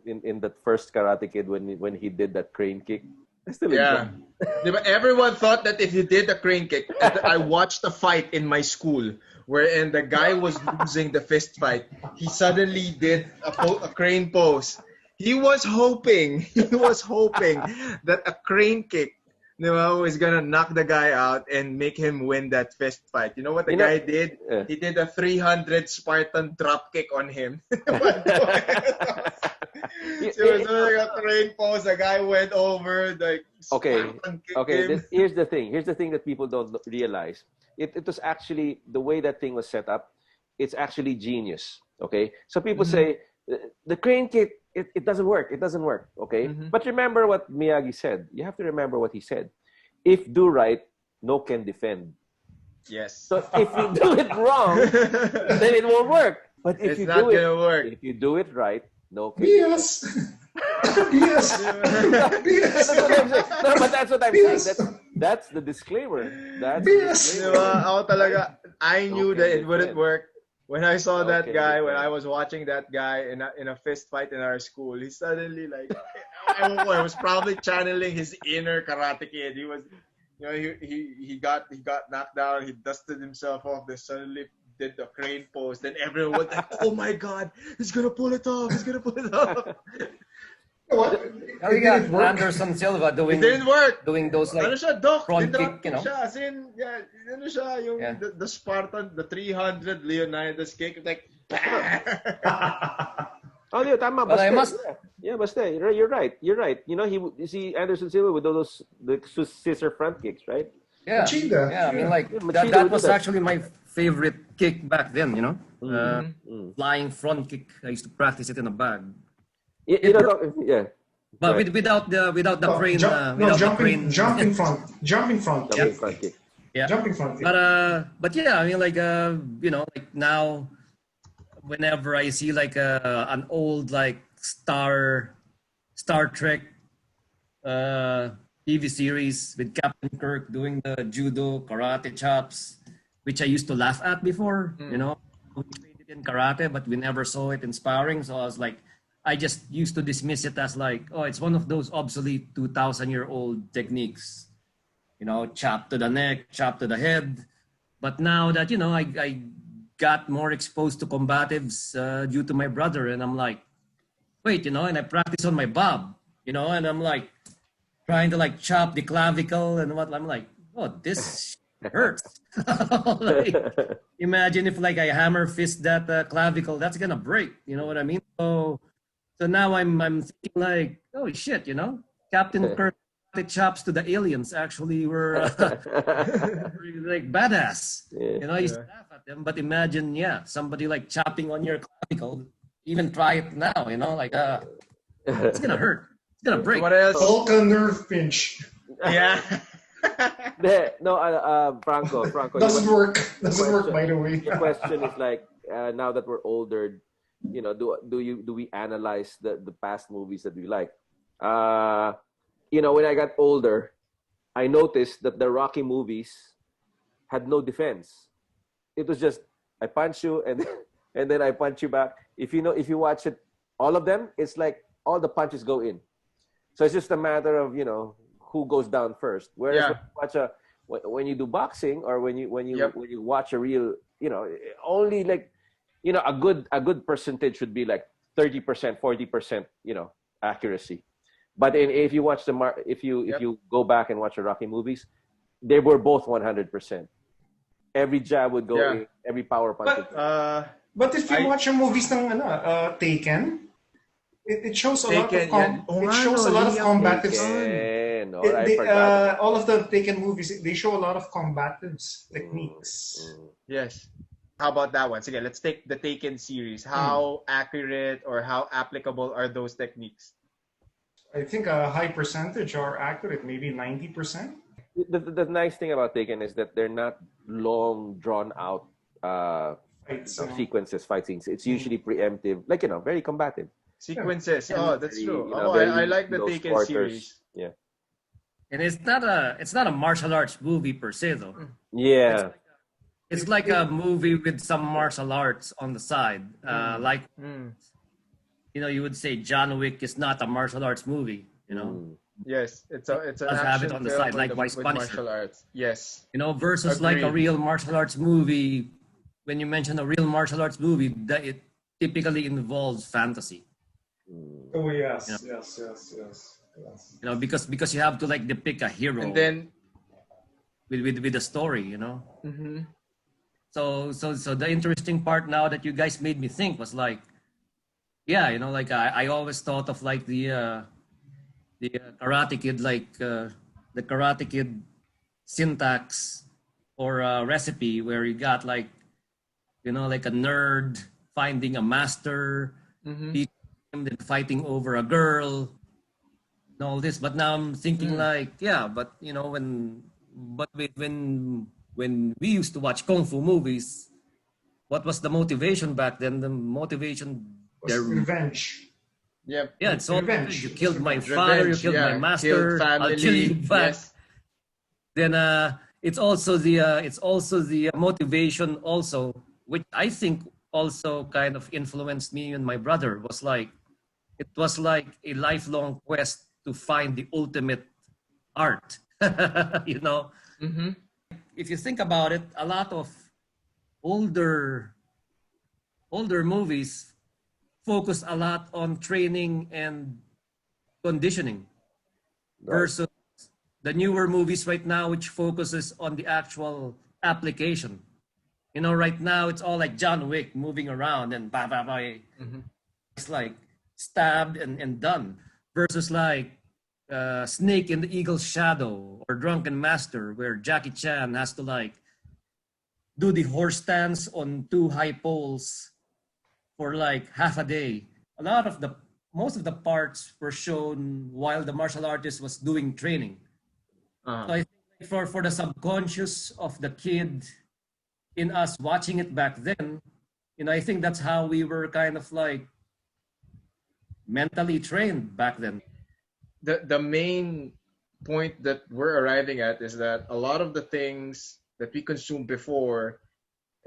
in that first Karate Kid when he did that crane kick. I still enjoy Yeah. Everyone thought that if you did a crane kick, I watched a fight in my school wherein the guy was losing the fist fight. He suddenly did a crane pose. He was hoping that a crane kick, was gonna knock the guy out and make him win that fist fight. You know what the You know, guy did? uh, He did a 300 Spartan drop kick on him. So it was like a crane pose. The guy went over, like okay, Spartan kicked okay. him. Here's the thing. Here's the thing that people don't realize. It was actually the way that thing was set up. It's actually genius. Okay, so people say the crane kick. It doesn't work. It doesn't work. Okay, but remember what Miyagi said. You have to remember what he said. If do right, no can defend. Yes. So if you do it wrong, then it won't work. But if It's you not do it, gonna work. if you do it right, no can. BS. BS. BS. That's what I'm saying. No, but that's what I'm BS. saying. That's the disclaimer. That's BS. the disclaimer. Diba? Ako talaga, I knew Okay, that it wouldn't defend. work. When I saw that Okay, guy, when defend. I was watching that guy in a fist fight in our school, he suddenly like, I was probably channeling his inner Karate Kid. He was, he got knocked down. He dusted himself off. Then suddenly did the crane pose. Then everyone was like, "Oh my God, he's gonna pull it off! He's gonna pull it off!" What? Oh, It you got didn't work. Anderson Silva It doing didn't work. those like Ano siya, Doc? front Dinrop kick, you know? siya. As in, yeah, ano siya, yung Yeah. the Spartan, the 300 Leonidas kick, like, Oh, yeah, tama. Well, I Basta. must- Yeah, basta. You're right. You're right. You know, you see Anderson Silva with those the scissor front kicks, right? Yeah, Machida. yeah. I mean, like Yeah, that, Machida that would do was that. actually my favorite kick back then. You know, flying front kick. I used to practice it in a bag, You know, yeah. but Right. without the Oh, crane. no, Without the jumping, crane. jumping front, jumping front, Double front kick. Yeah. jumping front. But yeah, I mean, like like now, whenever I see like an old like Star Trek TV series with Captain Kirk doing the judo karate chops, which I used to laugh at before. You know, we played it in karate, but we never saw it in sparring. So I was like, I just used to dismiss it as like, oh, it's one of those obsolete 2,000-year-old techniques. You know, chop to the neck, chop to the head. But now that, I got more exposed to combatives due to my brother, and I'm like, wait, and I practice on my bob, and I'm like trying to like chop the clavicle and what. I'm like, oh, this hurts. Like, imagine if like I hammer fist that clavicle, that's gonna break. You know what I mean? So now I'm thinking like, oh shit, you know, Captain Kirk chops to the aliens actually were like badass. Yeah. You know, you laugh at them, but imagine, yeah, somebody like chopping on your clavicle. Even try it now, you know, like it's gonna hurt. It's gonna break. What else? Vulcan nerve pinch. Yeah. No, Franco, Doesn't work. the Doesn't work, question- by the way. the question is like, now that we're older, you know, do we analyze the past movies that we like? You know, when I got older, I noticed that the Rocky movies had no defense. It was just I punch you and and then I punch you back. If you watch it, all of them, it's like all the punches go in. So it's just a matter of, you know, who goes down first. Whereas when you do boxing or when you watch a real, you know, only like, you know, a good percentage should be like 30%, 40%, you know, accuracy. But if you watch if you go back and watch the Rocky movies, they were both 100%. Every jab would go in, every power punch. But if you watch the movies ng Taken, it shows a lot of combatives. All of the Taken movies, they show a lot of combatives techniques. Yes. How about that one? So again, let's take the Taken series. How accurate or how applicable are those techniques? I think a high percentage are accurate, maybe 90%. The nice thing about Taken is that they're not long, drawn out sequences, fight scenes. It's usually preemptive, like, you know, very combative. Sequences. Yeah. Oh, that's Very, true. you know, I like the Taken quarters. series. Yeah. And it's not a martial arts movie per se though. Yeah. It's like a movie with some martial arts on the side. Like you know, you would say John Wick is not a martial arts movie, you know. Yes, it's an does have it action on the film side, likewise with Punisher. martial arts. Yes. You know, versus like a Agreed. real martial arts movie. When you mention a real martial arts movie, that it typically involves fantasy. Oh yes, Yeah. yes. You know, because you have to like depict a hero And then with a story, you know. mm-hmm. So the interesting part now that you guys made me think was like, yeah, you know, like I always thought of like the Karate Kid, like the Karate Kid syntax or recipe where you got like, you know, like a nerd finding a master, beating him, then fighting over a girl, and all this. But now I'm thinking like, yeah, but you know, when we used to watch kung fu movies, what was the motivation back then? The motivation, Revenge. Yep. yeah, it's all Revenge. you killed my father, you killed my master, killed family. I'll kill you back. Yes. Then it's also the motivation also, which I think also kind of influenced me and my brother, was like it was like a lifelong quest to find the ultimate art. You know, if you think about it, a lot of older movies focus a lot on training and conditioning versus the newer movies right now, which focuses on the actual application. You know, right now it's all like John Wick moving around and it's like stabbed and done, versus like Snake in the Eagle's Shadow or Drunken Master, where Jackie Chan has to like do the horse stance on two high poles for like half a day. Most of the parts were shown while the martial artist was doing training. So I think for the subconscious of the kid in us watching it back then, you know, I think that's how we were kind of like mentally trained back then. The main point that we're arriving at is that a lot of the things that we consumed before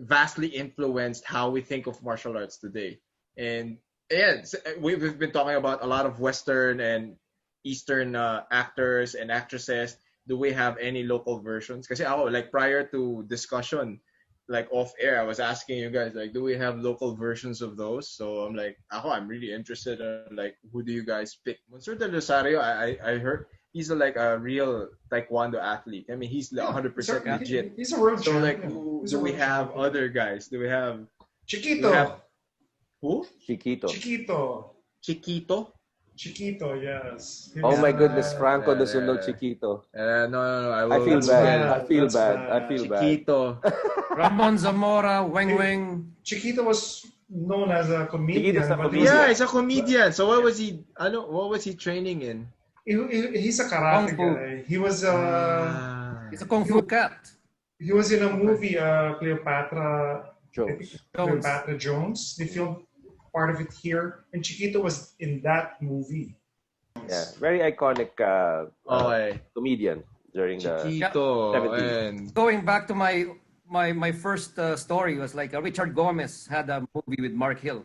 vastly influenced how we think of martial arts today. And yeah, we've been talking about a lot of Western and Eastern actors and actresses. Do we have any local versions? Because like prior to discussion, like off air, I was asking you guys like, do we have local versions of those? So I'm like, I'm really interested in like, who do you guys pick? Monsieur Del Rosario, I heard he's like a real taekwondo athlete. I mean, he's 100% legit. He's a world So champion. like, do we have other guys? Do we have Chiquito. who? Chiquito. Chiquito? Chiquito, yes. Oh my goodness, Franco Yeah, doesn't know yeah. Chiquito. No. I feel That's bad. bad. I feel That's bad. bad. I feel bad. Chiquito. Ramon Zamora, Weng. Chiquito was known as a comedian. Chiquito's a but comedian. Yeah, he's a comedian. So what was he? What was he training in? he's a karate Kung Fu. guy. He was He's a Kung Fu cat. he was in a movie, Cleopatra Jones. Cleopatra Jones. They filmed part of it here, and Chiquito was in that movie. Yeah, very iconic comedian during the Chiquito 70s. and Going back to my first story was like Richard Gomez had a movie with Mark Hill.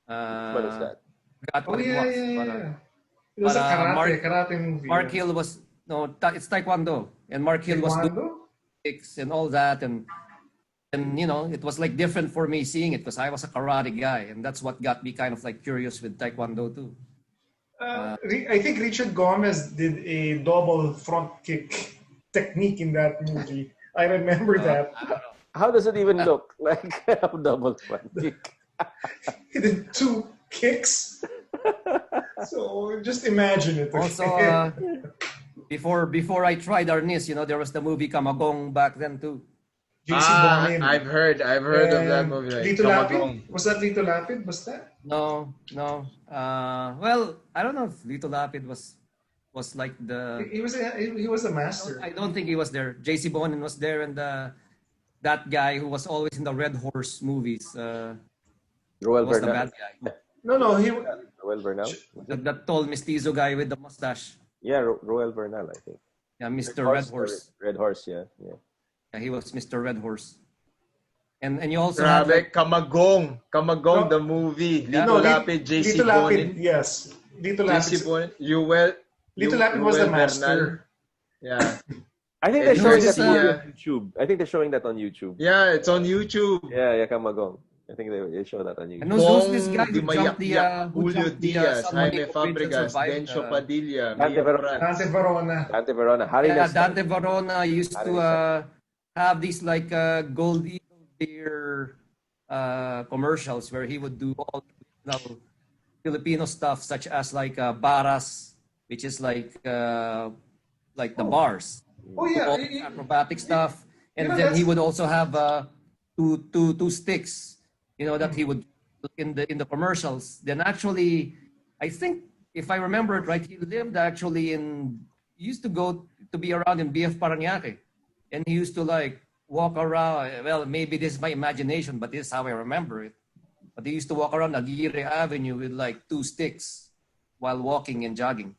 What is that? Forgot what it was. It was a Mark- karate movie. Mark Hill was it's Taekwondo, and Mark Hill was doing Taekwondo? kicks and all that, and it was like different for me seeing it because I was a karate guy, and that's what got me kind of like curious with Taekwondo too. I think Richard Gomez did a double front kick technique in that movie. I remember that. How does it even look like a double front kick? He did 2 kicks. So just imagine it. Also, before I tried Arnis, there was the movie Kamagong back then too. JC Bonin. I've heard of that movie. Like, Lito Lapid? Kamagong. Was that Lito Lapid? Was that? No. Well, I don't know if Lito Lapid was like the. He was a master. I don't think he was there. JC Bonin was there, and that guy who was always in the Red Horse movies Roel was the Bernal. bad guy. No, he. Roel Bernal? That tall mestizo guy with the mustache. Yeah, Roel Bernal, I think. Yeah, Mr. Red Horse. Red Horse, yeah. Yeah, he was Mr. Red Horse. And you also had Grabe, like, Kamagong, No. the movie. Yeah. Lito Lapid, JC Lito Lapid, Bonin. yes. Lito JC Lapid. Bonin. Lito Lapid was the Ruel master. Bernal. Yeah. I think they're You showing just, that on YouTube. I think they're showing that on YouTube. Yeah, it's on YouTube. Yeah, Kamagong. I think they show that on and YouTube. who's this guy who Di jumped the Mayak-yak, who Julio jumped the Diaz, San Jaime Juanico Bridge and Fabregas, survived, Dencio Padilla, Dante Mia Verona. Franz. Dante Verona. Dante Verona. Harry Yeah, Nestor. Dante Verona used to have these like Gold Eagle beer commercials where he would do all Filipino stuff such as like Baras, which is like the bars. Oh yeah. All acrobatic stuff, and know, then he that's- would also have two sticks, that he would in the commercials. Then actually, I think if I remember it right, he lived actually he used to go to be around in BF Parañaque, and he used to like walk around. Well, maybe this is my imagination, but this is how I remember it. But he used to walk around Aguirre Avenue with like 2 sticks while walking and jogging.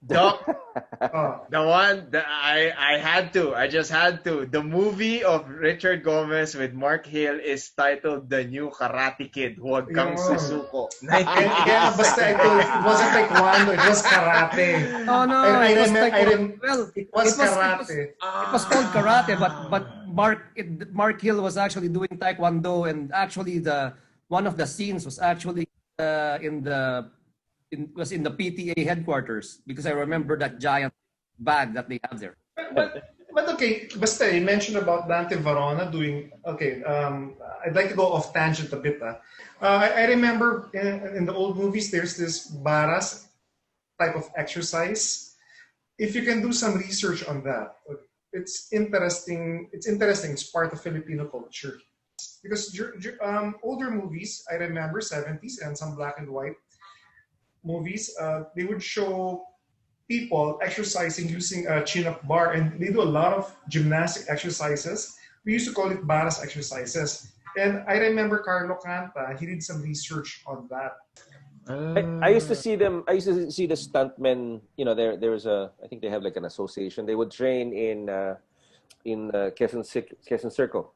The one that I just had to. The movie of Richard Gomez with Mark Hill is titled The New Karate Kid. Huwag kang Yeah. susuko. Yeah, basta it wasn't taekwondo, it was karate. Oh no! I it was remember- like, I rem- well, It was karate. It was called karate, but Mark Hill was actually doing taekwondo, and actually one of the scenes was actually in the PTA headquarters, because I remember that giant bag that they have there. But okay, basta you mentioned about Dante Verona doing. Okay, I'd like to go off tangent a bit. I remember in the old movies there's this baras type of exercise. If you can do some research on that, it's interesting. It's interesting. It's part of Filipino culture because older movies, I remember 70s and some black and white movies, they would show people exercising using a chin-up bar, and they do a lot of gymnastic exercises. We used to call it baras exercises. And I remember Carlo Canta, he did some research on that. I used to see them. I used to see the stuntmen. There was I think they have like an association. They would train in Quezon Circle,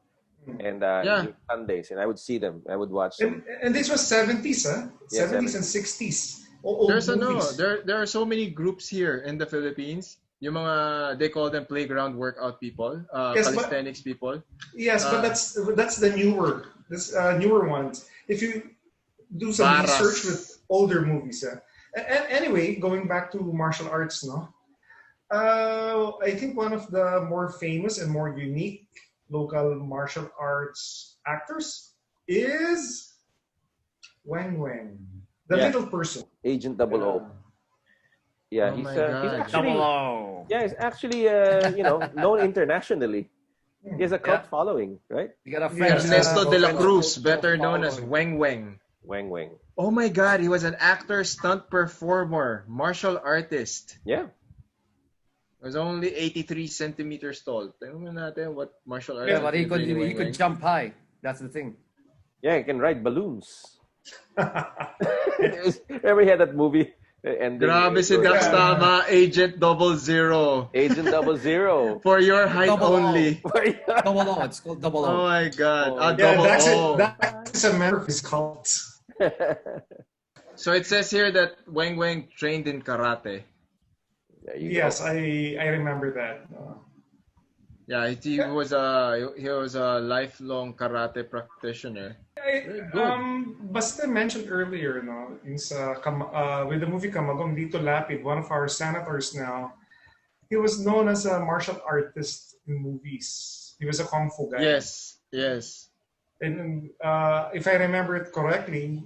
and Yeah. Sundays, and I would see them. I would watch them. And this was 70s, huh? Yeah, 70s and 60s. Old movies. There are so many groups here in the Philippines. Yung mga, they call them playground workout people, Yes, but- calisthenics people. Yes, but that's the newer ones. If you do some Baras. research with older movies, Anyway, going back to martial arts, no. I think one of the more famous and more unique local martial arts actors is Wang Wang, the Yeah. little person. Agent Double O. Yeah, Oh he's my he's God. actually Double O. yeah, he's actually known internationally. He has a cult Yeah. following, right? You got a Yes, French, Ernesto de la French Cruz, cult better known as following. Weng Weng. Wang Wang. Oh my God, he was an actor, stunt performer, martial artist. Yeah. He was only 83 centimeters tall. Tingnan natin what martial arts Yeah, but he is could training he Weng could Weng. jump high. That's the thing. Yeah, he can ride balloons. Remember he had that movie ending? Grabe si Dax Yeah. tama, Agent 00. Agent 00. For your height Double O. only. Double O. It's called Double Oh O. my God. Oh, Yeah, Double O. that's a member of his cult. So it says here that Weng Weng trained in karate. There you Yes, go. I remember that. Yeah, he was a lifelong karate practitioner. Basta mentioned earlier, no, with the movie Kamagong, Dito Lapid, one of our senators now, he was known as a martial artist in movies. He was a kung fu guy. Yes, yes. And if I remember it correctly,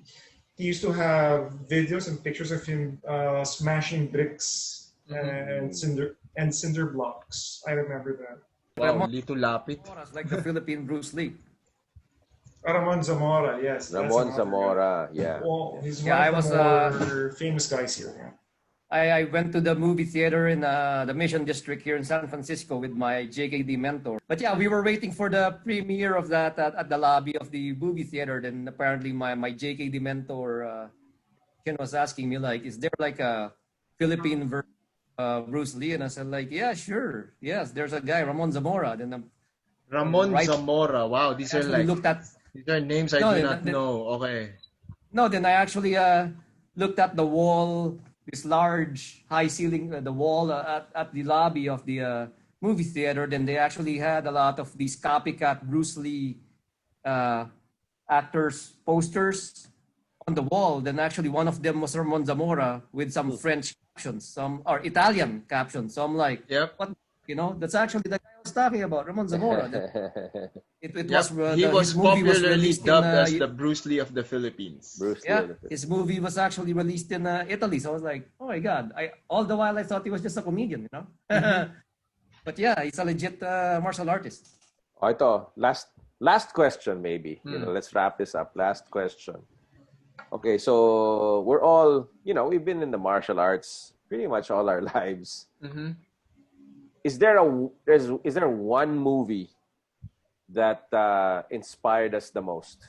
he used to have videos and pictures of him smashing bricks and cinder blocks. I remember that. Wow, Lito Lapit. It's like the Philippine Bruce Lee. Ramon Zamora, yes. that's Ramon another guy. Zamora, yeah. Well, he's Yeah, one I of the more famous guys here. Yeah. I went to the movie theater in the Mission District here in San Francisco with my JKD mentor. But yeah, we were waiting for the premiere of that at the lobby of the movie theater. Then apparently my JKD mentor Ken was asking me like, is there like a Philippine version of Bruce Lee? And I said like, yeah, sure. Yes, there's a guy, Ramon Zamora. Then Ramon Right. Zamora. Wow, these are actually like looked at these are names I No, do then- not then- know. Okay. No, then I actually looked at the wall, this large high ceiling, the wall at the lobby of the movie theater. Then they actually had a lot of these copycat Bruce Lee actors posters on the wall. Then actually one of them was Ramon Zamora with some French captions, or Italian captions. So I'm like, Yep. what? You know, that's actually the guy I was talking about, Ramon Zamora. It Yep. was He was his movie was popularly released dubbed in as the Bruce Lee of the Philippines. Bruce yeah, Lee. his movie was actually released in Italy. So I was like, oh my God. All the while I thought he was just a comedian, you know? But yeah, he's a legit martial artist. Oh, ito, last question maybe. Let's wrap this up. Last question. Okay, so we're all, we've been in the martial arts pretty much all our lives. Mm-hmm. Is there one movie that inspired us the most?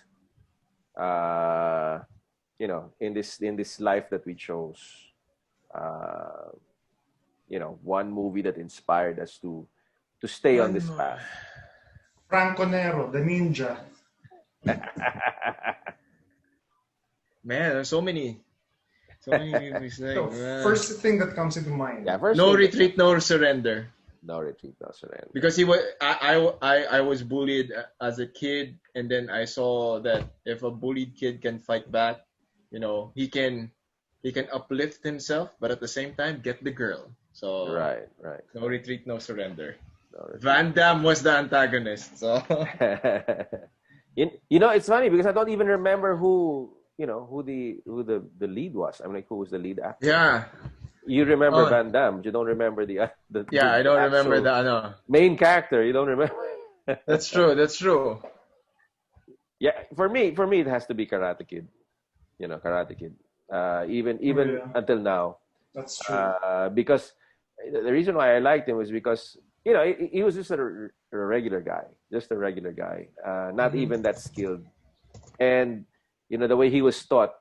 In this life that we chose. One movie that inspired us to stay on this path. Franco Nero, the ninja. Man, there's so many movies. Like, So, first thing that comes into mind. Yeah, first no thing- retreat, no surrender. No retreat, no surrender. Because he was, I was bullied as a kid, and then I saw that if a bullied kid can fight back, he can uplift himself, but at the same time get the girl. So Right. no retreat, no surrender. No retreat. Van Damme was the antagonist. So It's funny because I don't even remember who the lead was. I'm like, who was the lead actor? yeah, You remember Oh. Van Damme. You don't remember the yeah, I don't remember actual the main character. You don't remember. That's true. That's true. Yeah, for me, it has to be Karate Kid. Karate Kid. Even Yeah. until now, That's true. because the reason why I liked him was because he was just a regular guy, not even that skilled, and the way he was taught,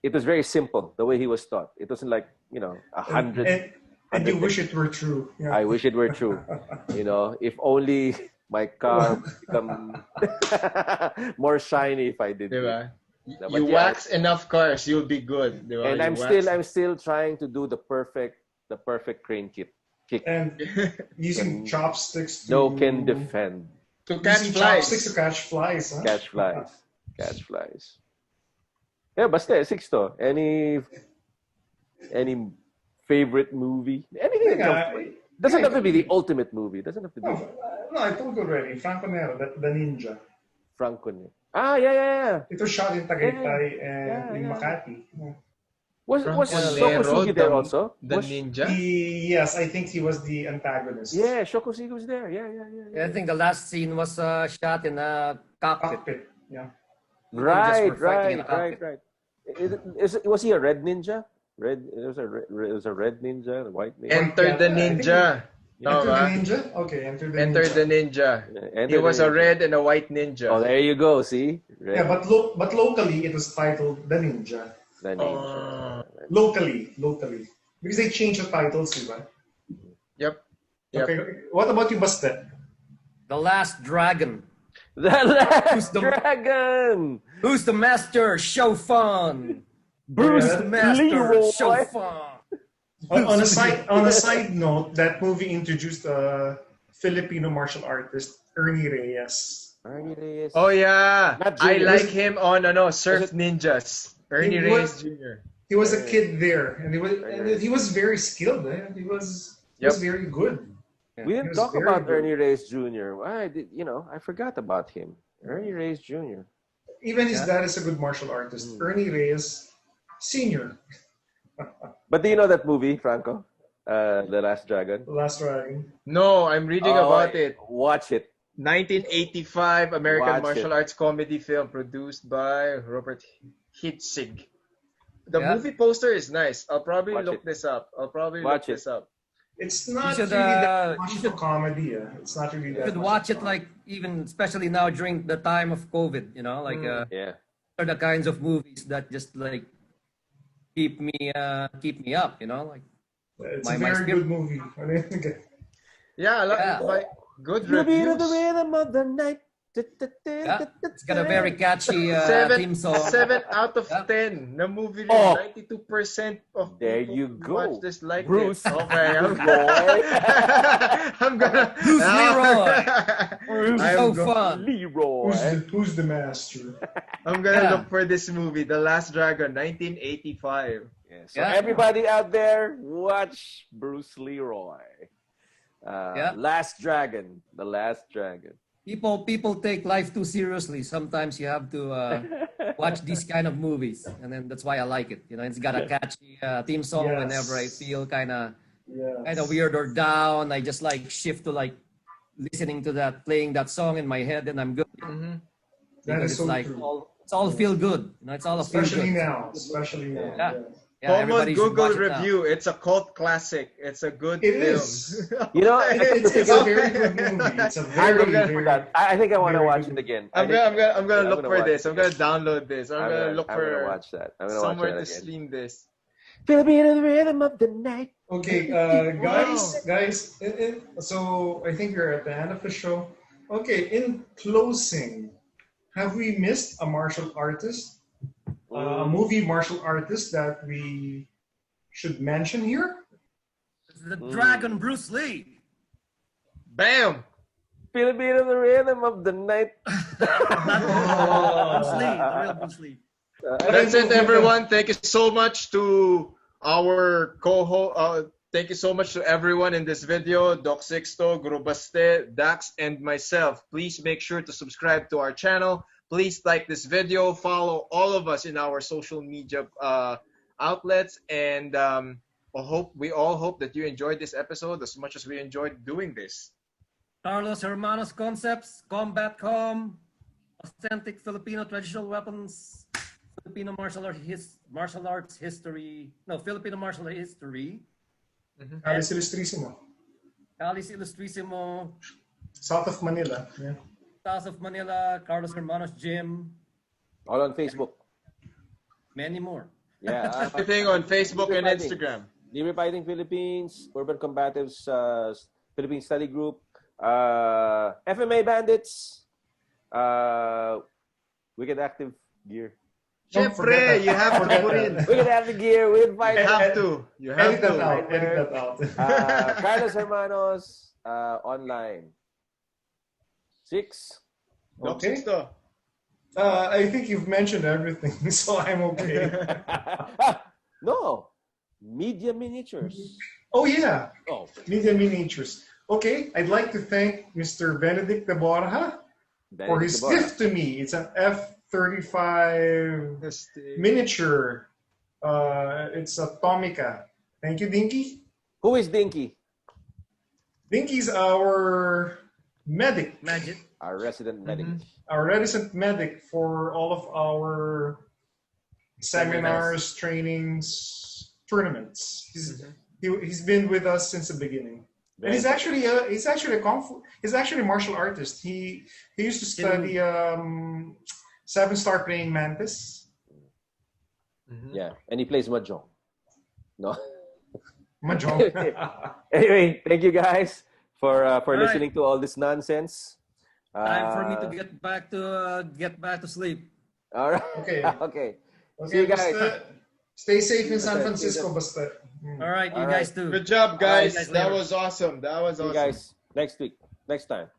it was very simple. The way he was taught, it wasn't like 100. And you wish it were true. Yeah. I wish it were true. If only my car would become more shiny if I did. Diba? But You yeah, wax enough cars, you'll be good. Diba? and You I'm still trying to do the perfect crane kick. And using chopsticks to No can defend. to catch using flies. chopsticks to catch flies. Huh? Catch flies. Yeah, basta 6 to. Any Any favorite movie? Anything that comes to mind. Doesn't have to be the ultimate movie. Doesn't have to be No, I told you already. Franco Nero, the ninja. Franco. Yeah. It was shot in Tagaytay and in Makati. Was Franco Shokosugi there also? The Was- ninja? Yes, I think he was the antagonist. Yeah, Shokosugi was there. Yeah. I think the last scene was shot in a cockpit. Cockpit. Yeah. Just were fighting in a Right. Was he a red ninja? It was a red ninja, a white ninja. Enter the ninja. Enter the Tama? ninja? Okay, enter the Enter ninja. the ninja. Enter He was the a ninja. red and a white ninja. Oh, there you go. See, red, Yeah, but locally it was titled The Ninja. the ninja. Locally. Because they changed the titles, diba? Yep. Okay. What about you, Bastet? The Last Dragon. The last Who's the- dragon. Who's the master? Show fun. Bruce Who's the master? Leroy. Show fun. On a side note, that movie introduced a Filipino martial artist, Ernie Reyes. Ernie Reyes. Oh yeah. Not I Junior. like him on Surf Ninjas. Ernie He Reyes was- Jr. He was a kid there, and he was very skilled. He was very good. We He didn't was talk very about good. Ernie Reyes Jr. I forgot about him. Ernie Reyes Jr. Even his dad is a good martial artist. Ernie Reyes Senior, But do you know that movie, Franco? The Last Dragon. The Last Dragon. No, I'm reading about it. Watch it. 1985 American Watch martial it. arts comedy film produced by Robert Hitzig. The Yeah. movie poster is nice. I'll probably Watch look it. this up. Watch it. It's not should, really that you much of should- a comedy. It's not really You that could much watch of it a like even especially now during the time of COVID. Yeah. Are the kinds of movies that just like keep me up. It's My- a my very script- good movie. I mean, Yeah, Yeah. like good The beat of reviews. the rhythm of the night. Yeah, it's got a very catchy theme song. 7 out of Yeah. 10. The movie, Oh. 92% of There people you who go. watch this like Bruce. it. Okay, I'm, Leroy. I'm gonna. Bruce Leroy. I'm So go- fun. Leroy. who's the master? I'm gonna Yeah. look for this movie, The Last Dragon, 1985. Yeah, so Yeah. everybody out there, watch Bruce Leroy. Yeah. Last Dragon. The Last Dragon. People take life too seriously. Sometimes you have to watch these kind of movies, and then that's why I like it. It's got a catchy theme song. Yes. Whenever I feel kind Yes. of weird or down, I just like shift to like listening to that, playing that song in my head, and I'm good. That Because is it's so like true. it's all feel good. It's all a feel Especially good. now. Especially now. Yeah. Yeah. Yeah, Common everybody should Google watch it now. review. It's a cult classic. It's a good It film. is. You know, It's a very good movie. It's a very, I think I want to very watch good it again. I'm gonna look for watch this. it I'm gonna download this. I'm gonna look I'm gonna for watch that. I'm gonna somewhere watch to that again. stream this. Feel the beat of the rhythm of the night. Okay, guys. So I think we're at the end of the show. Okay, in closing, have we missed a martial artist, a movie martial artist that we should mention here? It's the Dragon Bruce Lee. Bam! Feel the beat of the rhythm of the night. Bruce Lee, the real Bruce Lee. That's it, everyone. Thank you so much to our co-host. Thank you so much to everyone in this video, Doc Sixto, Grubaste, Dax, and myself. Please make sure to subscribe to our channel. Please like this video. Follow all of us in our social media outlets. And we all hope that you enjoyed this episode as much as we enjoyed doing this. Carlos Hermanos Concepts, Combat.com, authentic Filipino traditional weapons, Filipino martial arts history. No, Filipino martial art history. Alice Ilustrísimo, Alice Ilustrísimo, south of Manila. Yeah. South of Manila, Carlos Hermanos Gym, All on Facebook. many more. Yeah. Everything on Facebook and Instagram. Libre Fighting Philippines, Urban Combatives Philippine Study Group, FMA Bandits, Wicked Active Gear. Don't forget Siyempre, that. you have to Forget put in. that. Wicked Active Gear, Wicked You Fighting. have to. You have Edit that to. out. Edit that out. Carlos Hermanos online. 6. Doc Okay. Sixto. I think you've mentioned everything, so I'm okay. No. Media Miniatures. Oh yeah, Oh, Media Miniatures. Okay, I'd like to thank Mr. Benedict de Borja for his gift to me. It's an F-35 miniature. It's a Tomica. Thank you, Dinky. Who is Dinky? Dinky's our medic. Magic. Our resident medic. Our resident medic for all of our seminars, trainings, tournaments. He's been with us since the beginning. And he's actually a martial artist. He used to study 7-star praying mantis. Yeah, and he plays mahjong. No. Mahjong. Anyway, thank you guys for right. listening to all this nonsense. Time for me to get back to sleep. All right. Okay. Okay. See Okay, you guys. basta, stay safe in San Francisco, basta. All right, you guys too. Good job, guys. All right, guys, That later. was awesome. See you guys next week. Next time.